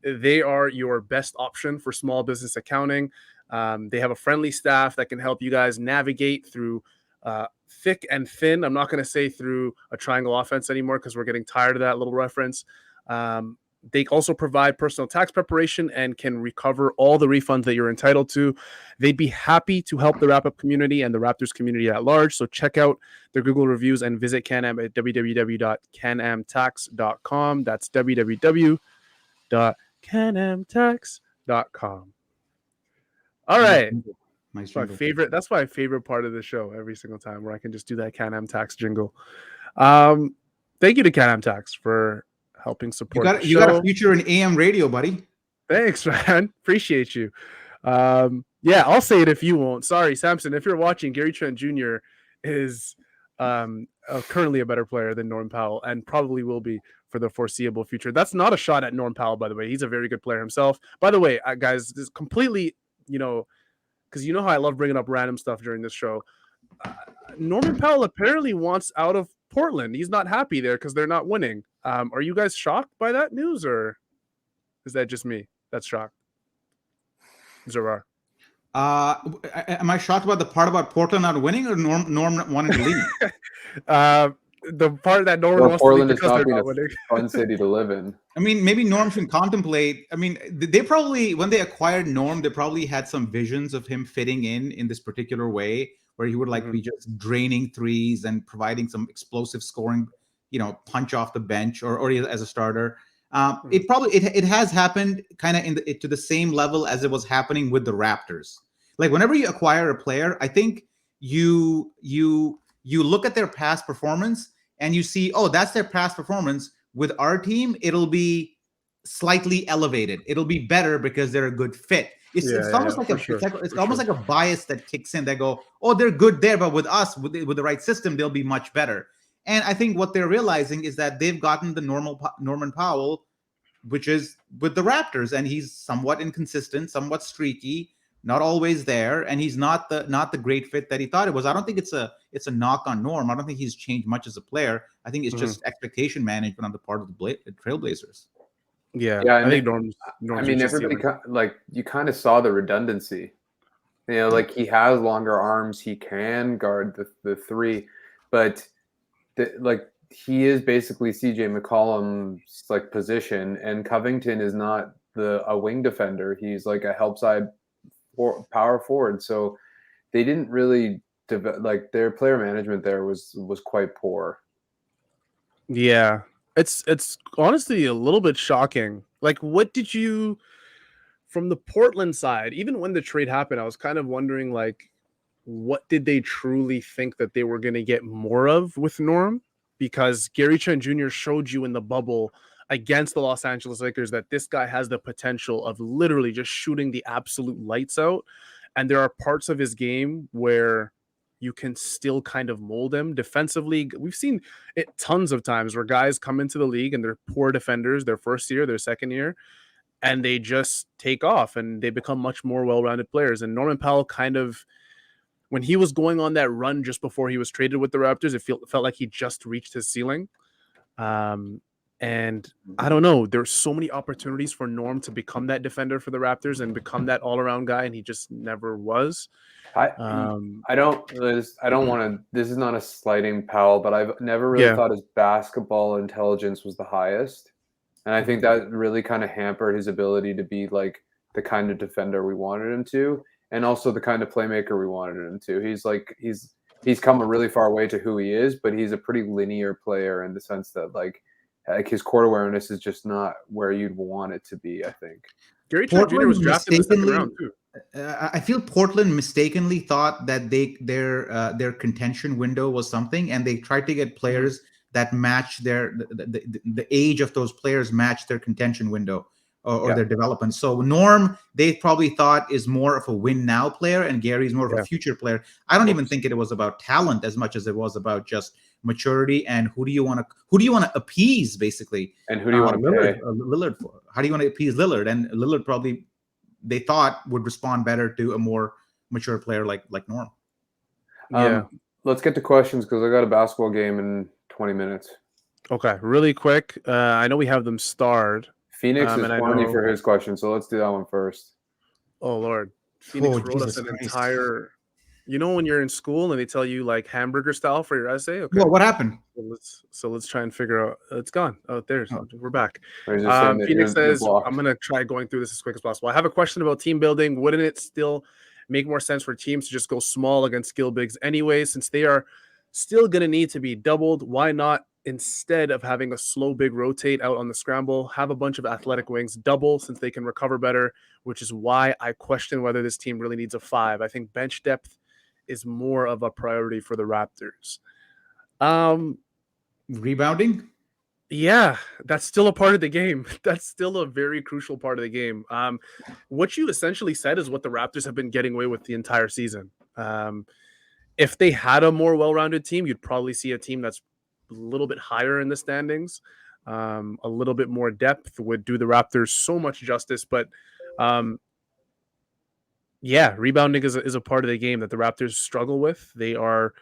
they are your best option for small business accounting. They have a friendly staff that can help you guys navigate through thick and thin. I'm not going to say through a triangle offense anymore because we're getting tired of that little reference. They also provide personal tax preparation and can recover all the refunds that you're entitled to. They'd be happy to help the wrap-up community and the Raptors community at large. So check out their Google reviews and visit Can-Am at www.canamtax.com. That's www.canamtax.com. All right. That's my favorite part of the show every single time, where I can just do that Can-Am Tax jingle. Thank you to Can-Am Tax for helping support. You got a future in AM radio, buddy. Thanks, man. Appreciate you. Yeah, I'll say it if you won't. Sorry, Samson. If you're watching, Gary Trent Jr. is currently a better player than Norm Powell, and probably will be for the foreseeable future. That's not a shot at Norm Powell, by the way. He's a very good player himself. By the way, guys, this is completely, because you know how I love bringing up random stuff during this show. Norman Powell apparently wants out of Portland. He's not happy there because they're not winning. Are you guys shocked by that news, or is that just me that's shocked? Zarar. Am I shocked about the part about Portland not winning, or Norm wanting to leave? The part that Norman wants Portland to leave because is they're not not winning. a fun city to live in. I mean, maybe Norm should contemplate. I mean, they probably, when they acquired Norm, they probably had some visions of him fitting in this particular way, where he would be just draining threes and providing some explosive scoring, punch off the bench or as a starter. It has happened kind of to the same level as it was happening with the Raptors. Like, whenever you acquire a player, I think you look at their past performance and you see, oh, that's their past performance. With our team, it'll be slightly elevated. It'll be better because they're a good fit. It's almost like a bias that kicks in. They go, oh, they're good there, but with us, with the right system, they'll be much better. And I think what they're realizing is that they've gotten the Norman Powell, which is with the Raptors, and he's somewhat inconsistent, somewhat streaky, not always there, and he's not the great fit that he thought it was. I don't think it's a knock on Norm. I don't think he's changed much as a player. I think it's just expectation management on the part of the Trailblazers. Yeah, Yeah, I think Norm's I mean, reached his everybody ceiling. like you kind of saw the redundancy. You know, like he has longer arms, he can guard the three, but like he is basically CJ McCollum's like position, and Covington is not a wing defender. He's like a help side power forward. So they didn't really like their player management there was quite poor. Yeah, it's honestly a little bit shocking. Like, what did you from the Portland side? Even when the trade happened, I was kind of wondering, like, what did they truly think that they were going to get more of with Norm? Because Gary Trent Jr. showed you in the bubble against the Los Angeles Lakers that this guy has the potential of literally just shooting the absolute lights out. And there are parts of his game where you can still kind of mold him defensively. We've seen it tons of times where guys come into the league and they're poor defenders their first year, their second year, and they just take off and they become much more well-rounded players. And Norman Powell kind of, when he was going on that run just before he was traded with the Raptors, it felt like he just reached his ceiling. And I don't know, there's so many opportunities for Norm to become that defender for the Raptors and become that all-around guy, and he just never was. I don't want to. This is not a slighting Powell, but I've never really thought his basketball intelligence was the highest, and I think that really kind of hampered his ability to be like the kind of defender we wanted him to, and also the kind of playmaker we wanted him to. He's come a really far way to who he is, but he's a pretty linear player in the sense that like his court awareness is just not where you'd want it to be. I think Gary Trent Jr. was drafted in the second round too. I feel Portland mistakenly thought that their contention window was something, and they tried to get players that match the age of those players match their contention window or their development. So Norm, they probably thought is more of a win now player, and Gary's more of a future player. I don't even think it was about talent as much as it was about just maturity and who do you want to appease basically, and who do you want to pay Lillard for? How do you want to appease Lillard? And Lillard probably they thought would respond better to a more mature player like Norm. Let's get to questions because I got a basketball game in 20 minutes. Okay, really quick. I know we have them starred. Phoenix is horny for his question, so let's do that one first. Oh Lord, Phoenix wrote us an entire. You know when you're in school and they tell you like hamburger style for your essay? Okay. Well, what happened? So let's try and figure out. It's gone. Oh, we're back. Phoenix says, I'm going to try going through this as quick as possible. I have a question about team building. Wouldn't it still make more sense for teams to just go small against skill bigs anyway, since they are still going to need to be doubled? Why not, instead of having a slow big rotate out on the scramble, have a bunch of athletic wings double since they can recover better, which is why I question whether this team really needs a 5. I think bench depth is more of a priority for the Raptors. Rebounding? Yeah, that's still a part of the game. That's still a very crucial part of the game. What you essentially said is what the Raptors have been getting away with the entire season. If they had a more well-rounded team, you'd probably see a team that's a little bit higher in the standings. A little bit more depth would do the Raptors so much justice, but rebounding is a part of the game that the Raptors struggle with. They are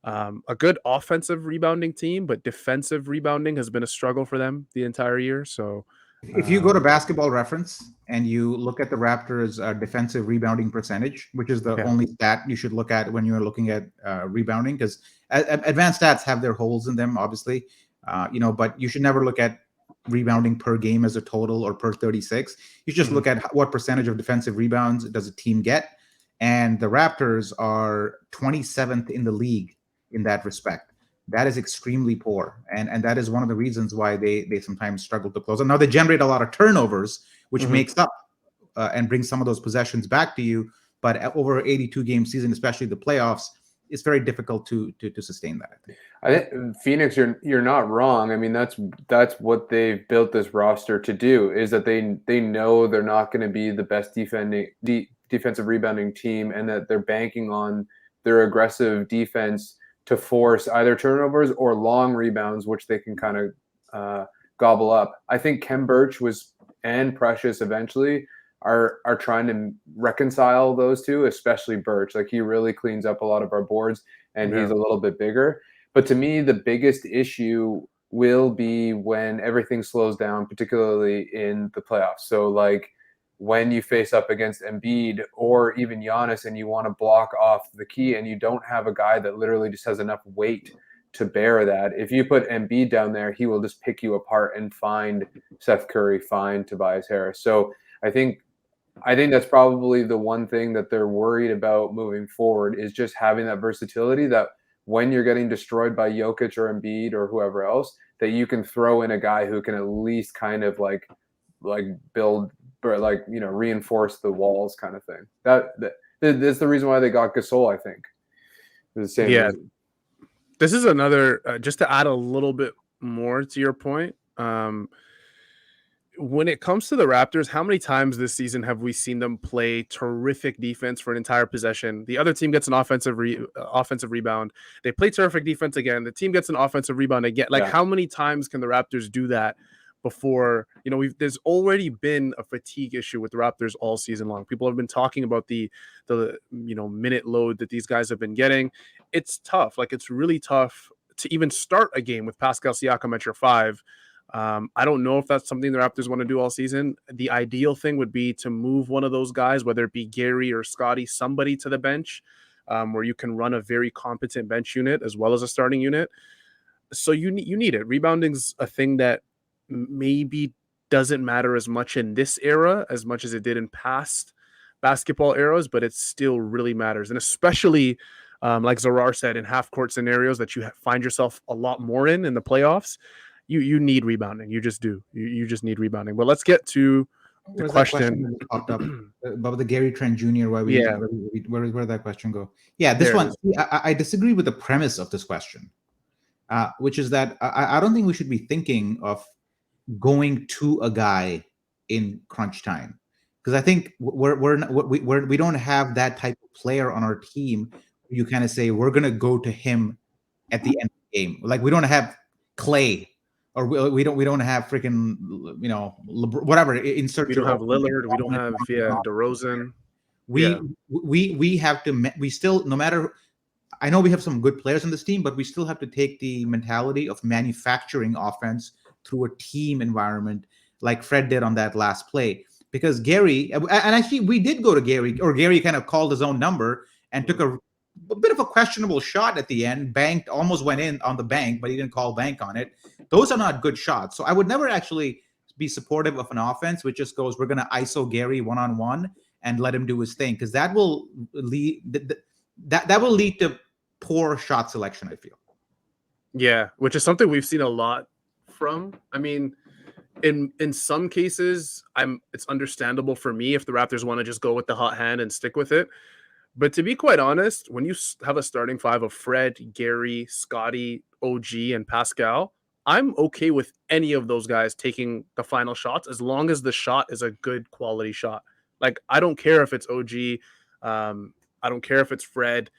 a good offensive rebounding team, but defensive rebounding has been a struggle for them the entire year. So if you go to Basketball Reference and you look at the Raptors' defensive rebounding percentage, which is the only stat you should look at when you're looking at rebounding, because advanced stats have their holes in them, obviously, but you should never look at rebounding per game as a total or per 36. You just look at what percentage of defensive rebounds does a team get, and the Raptors are 27th in the league in that respect. That is extremely poor, and that is one of the reasons why they sometimes struggle to close. And now they generate a lot of turnovers, which makes up and brings some of those possessions back to you. But over 82 game season, especially the playoffs, it's very difficult to sustain that. I think Phoenix, you're not wrong. I mean, that's what they've built this roster to do, is that they know they're not going to be the best defensive rebounding team, and that they're banking on their aggressive defense to force either turnovers or long rebounds, which they can kind of gobble up. I think Kem Birch and Precious eventually are trying to reconcile those two, especially Birch. Like, he really cleans up a lot of our boards, and he's a little bit bigger. But to me, the biggest issue will be when everything slows down, particularly in the playoffs. So, like, when you face up against Embiid or even Giannis and you want to block off the key and you don't have a guy that literally just has enough weight to bear that, if you put Embiid down there, he will just pick you apart and find Seth Curry, find Tobias Harris. So I think that's probably the one thing that they're worried about moving forward, is just having that versatility, that when you're getting destroyed by Jokic or Embiid or whoever else, that you can throw in a guy who can at least kind of like build, or like, you know, reinforce the walls kind of thing. That's the reason why they got Gasol, I think. The same reason. This is another, just to add a little bit more to your point. When it comes to the Raptors, how many times this season have we seen them play terrific defense for an entire possession? The other team gets an offensive rebound. They play terrific defense again. The team gets an offensive rebound again. Like, how many times can the Raptors do that before, you know, there's already been a fatigue issue with the Raptors all season long. People have been talking about the you know, minute load that these guys have been getting. It's tough. Like, it's really tough to even start a game with Pascal Siakam at your 5. I don't know if that's something the Raptors want to do all season. The ideal thing would be to move one of those guys, whether it be Gary or Scotty, somebody to the bench, where you can run a very competent bench unit as well as a starting unit. So you need it. Rebounding's a thing that maybe doesn't matter as much in this era as much as it did in past basketball eras, but it still really matters. And especially, like Zarar said, in half-court scenarios that you find yourself a lot more in the playoffs, you need rebounding. You just do. You just need rebounding. But let's get to the question that popped up about the Gary Trent Jr. Where did that question go? Yeah, this one. I disagree with the premise of this question, which is that I don't think we should be thinking of going to a guy in crunch time, because I think we don't have that type of player on our team. You kind of say we're gonna go to him at the end of the game. Like, we don't have Clay. Or we don't have freaking, you know, whatever. Insert. We don't have Lillard. We don't have DeRozan. We have to. We still, no matter. I know we have some good players on this team, but we still have to take the mentality of manufacturing offense through a team environment, like Fred did on that last play. Because Gary, and actually we did go to Gary, or Gary kind of called his own number and took a bit of a questionable shot at the end, banked, almost went in on the bank, but he didn't call bank on it. Those are not good shots. So I would never actually be supportive of an offense which just goes, we're going to ISO Gary one-on-one and let him do his thing, because that will lead that will lead to poor shot selection, I feel. Yeah, which is something we've seen a lot from. I mean, in some cases, it's understandable for me if the Raptors want to just go with the hot hand and stick with it. But to be quite honest, when you have a starting 5 of Fred, Gary, Scotty, OG, and Pascal, I'm okay with any of those guys taking the final shots as long as the shot is a good quality shot. Like, I don't care if it's OG. I don't care if it's Fred.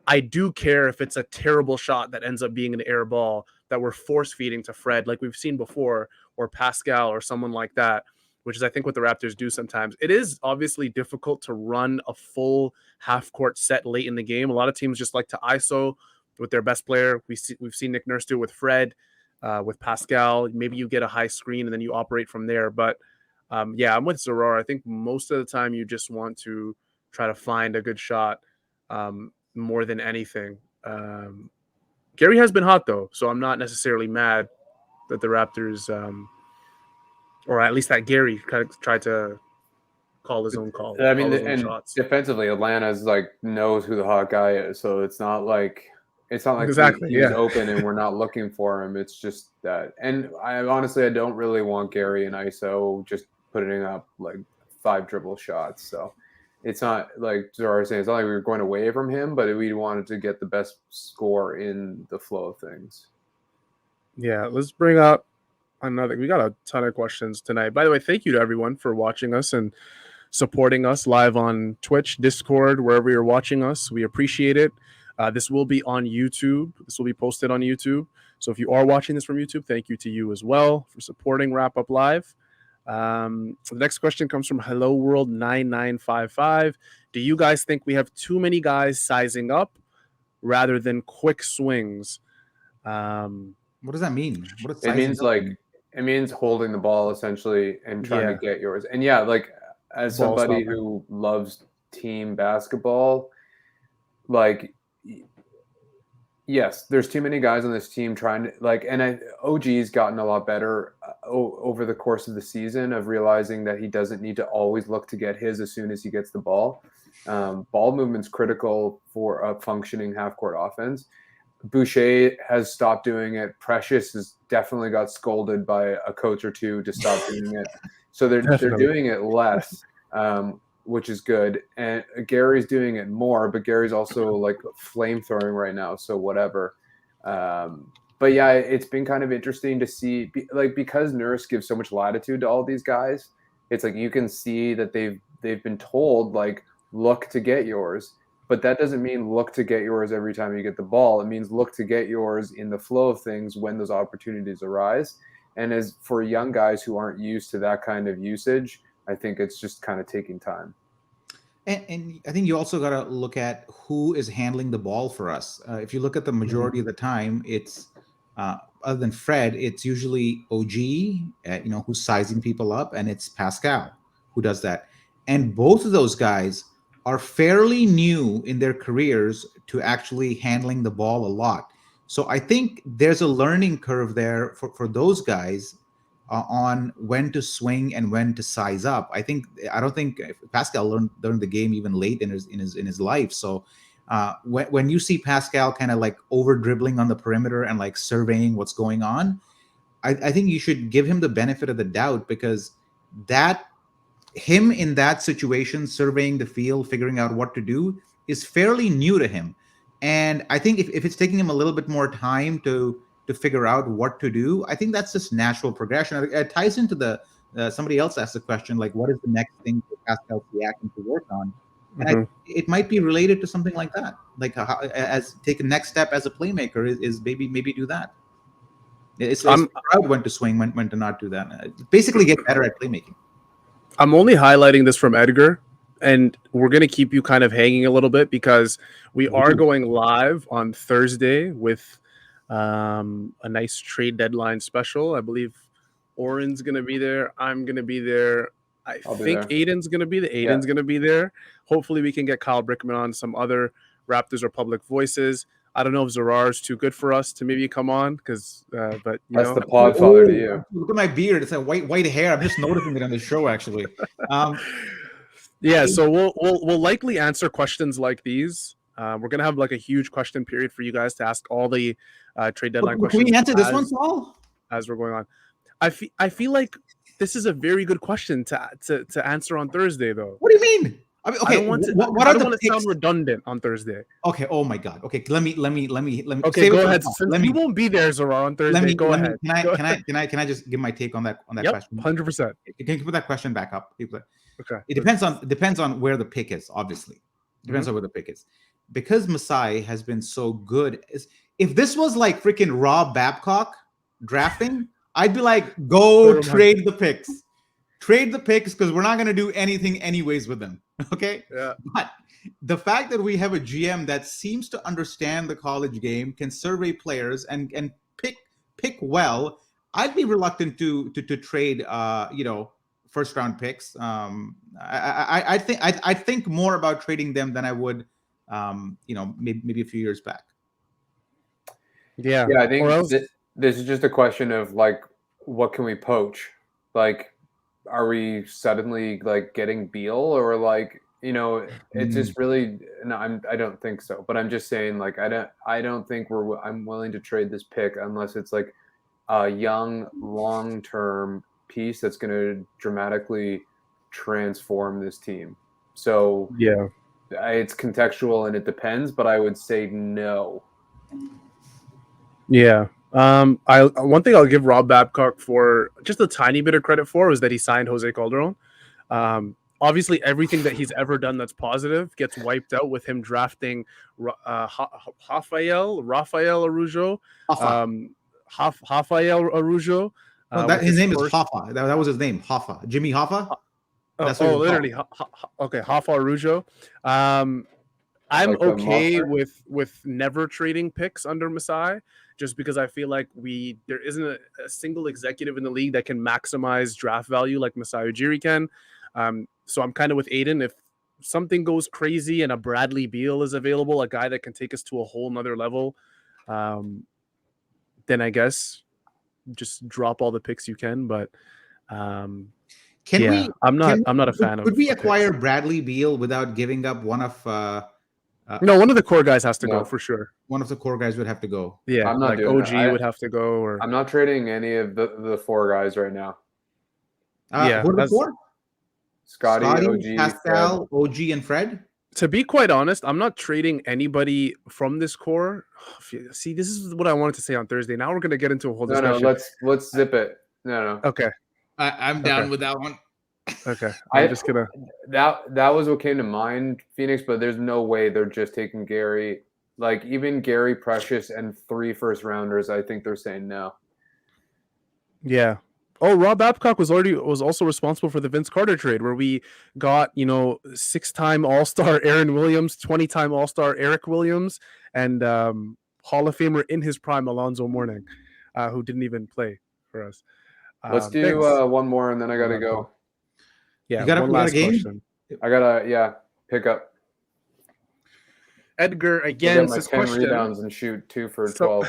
I do care if it's a terrible shot that ends up being an air ball that we're force feeding to Fred, like we've seen before, or Pascal or someone like that, which is, I think, what the Raptors do sometimes. It is obviously difficult to run a full half-court set late in the game. A lot of teams just like to ISO with their best player. We've seen Nick Nurse do it with Fred, with Pascal. Maybe you get a high screen and then you operate from there. But, yeah, I'm with Zarar. I think most of the time you just want to try to find a good shot more than anything. Gary has been hot, though, so I'm not necessarily mad that the Raptors or at least that Gary kind of tried to call his own call. I mean, and shots. Defensively, Atlanta's like knows who the hot guy is, so it's not like exactly he's open and we're not looking for him. It's just that, and I honestly don't really want Gary and ISO just putting up like 5 dribble shots. So it's not like Zarar saying, it's not like we were going away from him, but we wanted to get the best score in the flow of things. Yeah, let's bring up another. We got a ton of questions tonight. By the way, thank you to everyone for watching us and supporting us live on Twitch, Discord, wherever you're watching us. We appreciate it. This will be on YouTube. This will be posted on YouTube. So if you are watching this from YouTube, thank you to you as well for supporting Wrap Up Live. The next question comes from Hello World 9955. Do you guys think we have too many guys sizing up rather than quick swings? What does that mean? What does It means it means holding the ball essentially and trying to get yours. And yeah, like as Ball somebody stopping. who loves team basketball, like yes, there's too many guys on this team trying to and OG's gotten a lot better over the course of the season of realizing that he doesn't need to always look to get his as soon as he gets the ball. Ball movement's critical for a functioning half-court offense. Boucher has stopped doing it. Precious has definitely got scolded by a coach or two to stop doing it. So they're doing it less, which is good. And Gary's doing it more, but Gary's also like flamethrowing right now. So whatever. But yeah, it's been kind of interesting to see, because Nurse gives so much latitude to all these guys. It's like you can see that they've been told like look to get yours. But that doesn't mean look to get yours every time you get the ball. It means look to get yours in the flow of things when those opportunities arise. And as for young guys who aren't used to that kind of usage, I think it's just kind of taking time. And I think you also got to look at who is handling the ball for us. If you look at the majority of the time, it's other than Fred, it's usually OG, who's sizing people up, and it's Pascal who does that. And both of those guys are fairly new in their careers to actually handling the ball a lot. So I think there's a learning curve there for those guys on when to swing and when to size up. I don't think Pascal learned the game even late in his life. So when you see Pascal kind of like over dribbling on the perimeter and like surveying what's going on, I think you should give him the benefit of the doubt, because him in that situation, surveying the field, figuring out what to do, is fairly new to him. And I think if it's taking him a little bit more time to figure out what to do, I think that's just natural progression. It ties into the somebody else asked the question, like, what is the next thing for Pascal Siakam to work on? And it might be related to something like that, like as take a next step as a playmaker is maybe do that. It's proud when to swing, when to not do that. Basically, get better at playmaking. I'm only highlighting this from Edgar, and we're going to keep you kind of hanging a little bit because we are going live on Thursday with a nice trade deadline special. I believe Oren's going to be there. I'm going to be there. I think Aiden's going to be there. Aiden's going to be there. Hopefully we can get Kyle Brickman on, some other Raptors or public voices. I don't know if Zarar is too good for us to maybe come on, because, but you that's know, the podfather to you. Look at my beard; it's like white hair. I'm just noticing it on the show, actually. Yeah, so we'll likely answer questions like these. We're gonna have like a huge question period for you guys to ask all the trade deadline questions. Can we answer this one, Saul? As we're going on, I feel like this is a very good question to answer on Thursday, though. What do you mean? I mean, okay, I don't want to sound redundant on Thursday. Okay. Oh my God. Okay. Let me. Okay, go ahead. Since you won't be there, Zarar, on Thursday, go ahead. Can I just give my take on that question? 100%. Can you put that question back up? Okay. It depends on where the pick is. Obviously, it depends on where the pick is. Because Masai has been so good. If this was like freaking Rob Babcock drafting, I'd be like, go trade the picks. Trade the picks, because we're not going to do anything anyways with them. Okay. Yeah. But the fact that we have a GM that seems to understand the college game, can survey players and pick well, I'd be reluctant to trade first round picks. I think more about trading them than I would maybe a few years back. Yeah. I think this is just a question of like, what can we poach? Like, are we suddenly like getting Beal, or like, it's just really no. I don't think so. But I'm just saying, like, I don't think I'm willing to trade this pick unless it's like a young, long-term piece that's going to dramatically transform this team. So yeah, it's contextual and it depends, but I would say no. Yeah. One thing I'll give Rob Babcock for just a tiny bit of credit for was that he signed Jose Calderon. Obviously, everything that he's ever done that's positive gets wiped out with him drafting Rafael Araujo. Rafael Araujo. No, that his name is Hoffa. That was his name, Hoffa. Jimmy Hoffa. Literally. Okay, Hoffa Arujo. I'm Like the okay monster? with never trading picks under Masai, just because I feel like there isn't a single executive in the league that can maximize draft value like Masai Ujiri can. So I'm kind of with Aiden. If something goes crazy and a Bradley Beal is available, a guy that can take us to a whole nother level, then I guess just drop all the picks you can. But I'm not a fan of. Could we acquire Bradley Beal without giving up one of? No, one of the core guys has to No. go for sure. One of the core guys would have to go. Yeah, I'm not like doing OG that. would have to go. Or I'm not trading any of the four guys right now. Yeah, who are the four? Scotty, OG, Pascal, Fred. OG, and Fred. To be quite honest, I'm not trading anybody from this core. See, this is what I wanted to say on Thursday. Now we're going to get into a whole discussion. No, let's zip it. No. Okay. I'm down with that one. Okay. I'm just gonna. That was what came to mind, Phoenix. But there's no way they're just taking Gary. Like even Gary Precious and 3 first rounders, I think they're saying no. Yeah. Oh, Rob Babcock was also responsible for the Vince Carter trade, where we got 6-time All-Star Aaron Williams, 20-time All-Star Eric Williams, and Hall of Famer in his prime Alonzo Mourning, who didn't even play for us. Let's do one more, and then I gotta go. Yeah, one last question. I gotta pick up. Edgar again says 10 question. rebounds and shoot 2 for 12.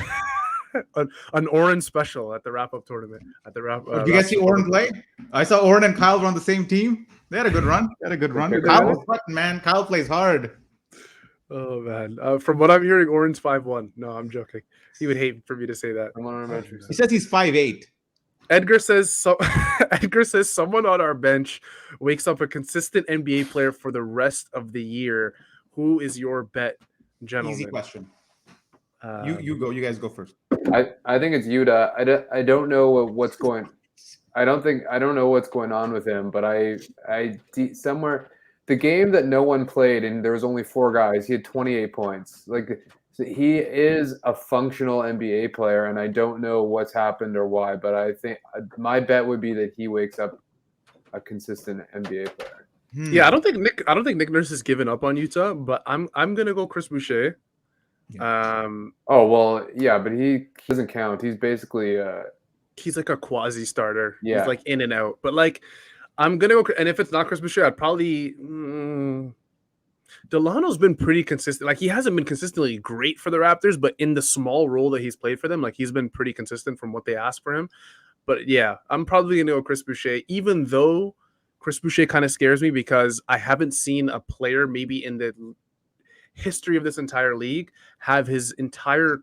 An Oren special at the wrap-up tournament. Did you guys see Oren play? I saw Oren and Kyle were on the same team. They had a good run. Kyle was sweating, man. Kyle plays hard. Oh man! From what I'm hearing, Oren's 5'1". No, I'm joking. He would hate for me to say that. He says he's 5'8". Edgar says someone on our bench wakes up a consistent NBA player for the rest of the year. Who is your bet, gentlemen? Easy question. You go. You guys go first. I think it's Yuta. I don't know what's going. I don't know what's going on with him, but somewhere the game that no one played and there was only 4 guys. He had 28 points. Like he is a functional NBA player, and I don't know what's happened or why. But I think my bet would be that he wakes up a consistent NBA player. Yeah, I don't think Nick Nurse has given up on Utah, but I'm gonna go Chris Boucher. Yeah. Oh well, yeah, but he doesn't count. He's basically he's like a quasi starter. Yeah, he's like in and out. But like, I'm gonna go. And if it's not Chris Boucher, I'd probably. Delano's been pretty consistent. Like he hasn't been consistently great for the Raptors, but in the small role that he's played for them, like he's been pretty consistent from what they asked for him. But yeah, I'm probably gonna go Chris Boucher, even though Chris Boucher kind of scares me because I haven't seen a player maybe in the history of this entire league have his entire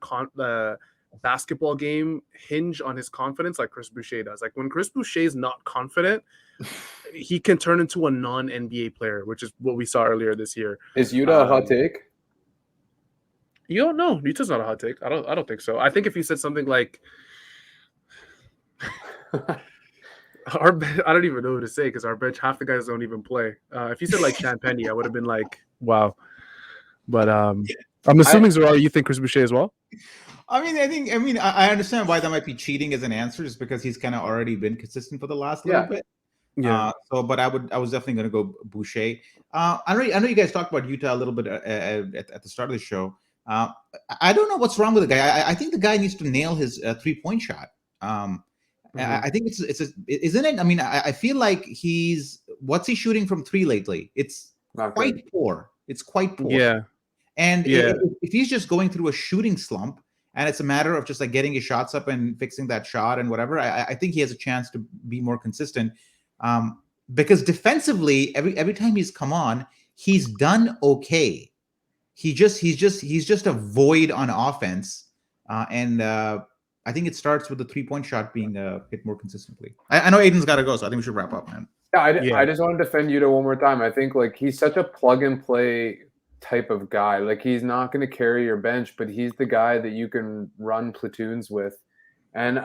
basketball game hinge on his confidence like Chris Boucher does. Like when Chris Boucher is not confident, he can turn into a non-NBA player, which is what we saw earlier this year. Is Yuta a hot take? You don't know. Utah's not a hot take. I don't think so. I think if you said something like I don't even know what to say because our bench, half the guys don't even play. If you said like Champagne, I would have been like, wow. But I'm assuming, Zarar, you think Chris Boucher as well? I understand why that might be cheating as an answer, just because he's kind of already been consistent for the last little bit. Yeah. But I was definitely going to go Boucher. I know you guys talked about Utah a little bit at the start of the show. I don't know what's wrong with the guy. I think the guy needs to nail his 3-point shot. I think isn't it? I mean, I feel like what's he shooting from 3 lately? It's quite poor. It's quite poor. Yeah. And if he's just going through a shooting slump and it's a matter of just like getting his shots up and fixing that shot and whatever, I think he has a chance to be more consistent. Because defensively, every time he's come on, he's done okay. He's just a void on offense. And I think it starts with the 3-point shot being hit more consistently. I know Aiden's got to go, so I think we should wrap up, man. Yeah, I just want to defend Yuta one more time. I think like he's such a plug and play type of guy. Like he's not going to carry your bench, but he's the guy that you can run platoons with. And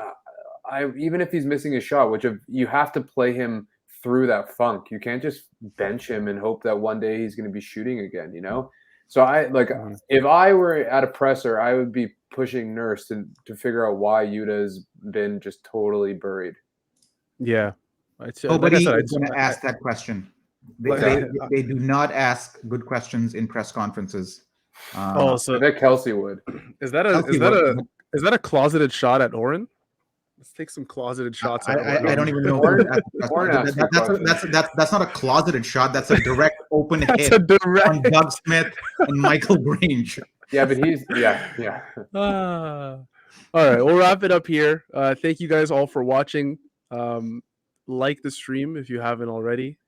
even if he's missing a shot, you have to play him through that funk. You can't just bench him and hope that one day he's going to be shooting again, you know? So if I were at a presser, I would be pushing Nurse to figure out why Yuta has been just totally buried. Yeah. Nobody Like I is going to ask that question. They, Like- they, they do not ask good questions in press conferences. oh, I so bet Kelsey would. is that Kelsey would, is that a closeted shot at Oren? Let's take some closeted shots at Oren. I don't even know. Warren- Who asked the Warren question. asked the question. That's not a closeted shot. That's a direct open That's hit a on direct. Doug Smith and Michael Grange. Yeah, but he's yeah. Ah. All right, we'll wrap it up here. Thank you guys all for watching. Like the stream if you haven't already.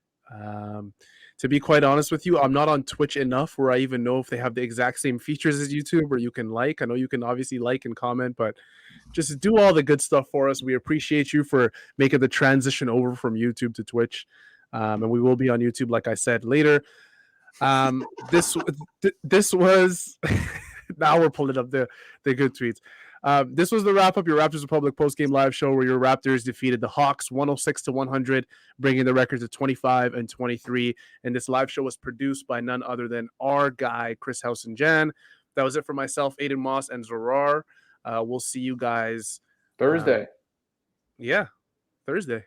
To be quite honest with you, I'm not on Twitch enough where I even know if they have the exact same features as YouTube where you can like. I know you can obviously like and comment, but just do all the good stuff for us. We appreciate you for making the transition over from YouTube to Twitch. And we will be on YouTube, like I said, later. This was now we're pulling up the good tweets. This was the wrap up your Raptors Republic post game live show where your Raptors defeated the Hawks 106-100, bringing the record to 25-23. And this live show was produced by none other than our guy Chris House and Jan. That was it for myself, Aiden Moss, and Zarar. We'll see you guys Thursday. Thursday. Is it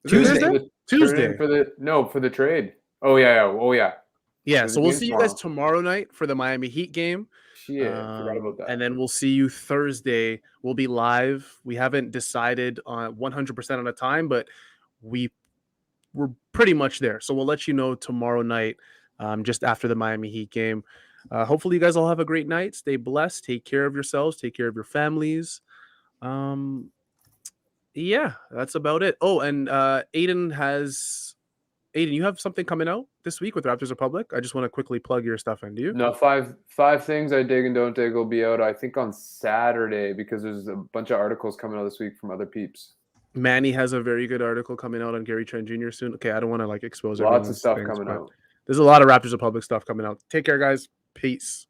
Tuesday. Thursday? Tuesday. For the trade. Oh yeah. Yeah, There's so a we'll game see you guys tomorrow night for the Miami Heat game. Shit, forgot about that. And then we'll see you Thursday. We'll be live. We haven't decided on 100% on a time, but we're pretty much there. So we'll let you know tomorrow night, just after the Miami Heat game. Hopefully you guys all have a great night. Stay blessed. Take care of yourselves. Take care of your families. Yeah, that's about it. Oh, and Aiden, you have something coming out this week with Raptors Republic? I just want to quickly plug your stuff in. Do you? No, five things I dig and don't dig will be out, I think, on Saturday because there's a bunch of articles coming out this week from other peeps. Manny has a very good article coming out on Gary Trent Jr. soon. Okay, I don't want to expose Lots of everyone's stuff things, coming but out. there's a lot of Raptors Republic stuff coming out. Take care, guys. Peace.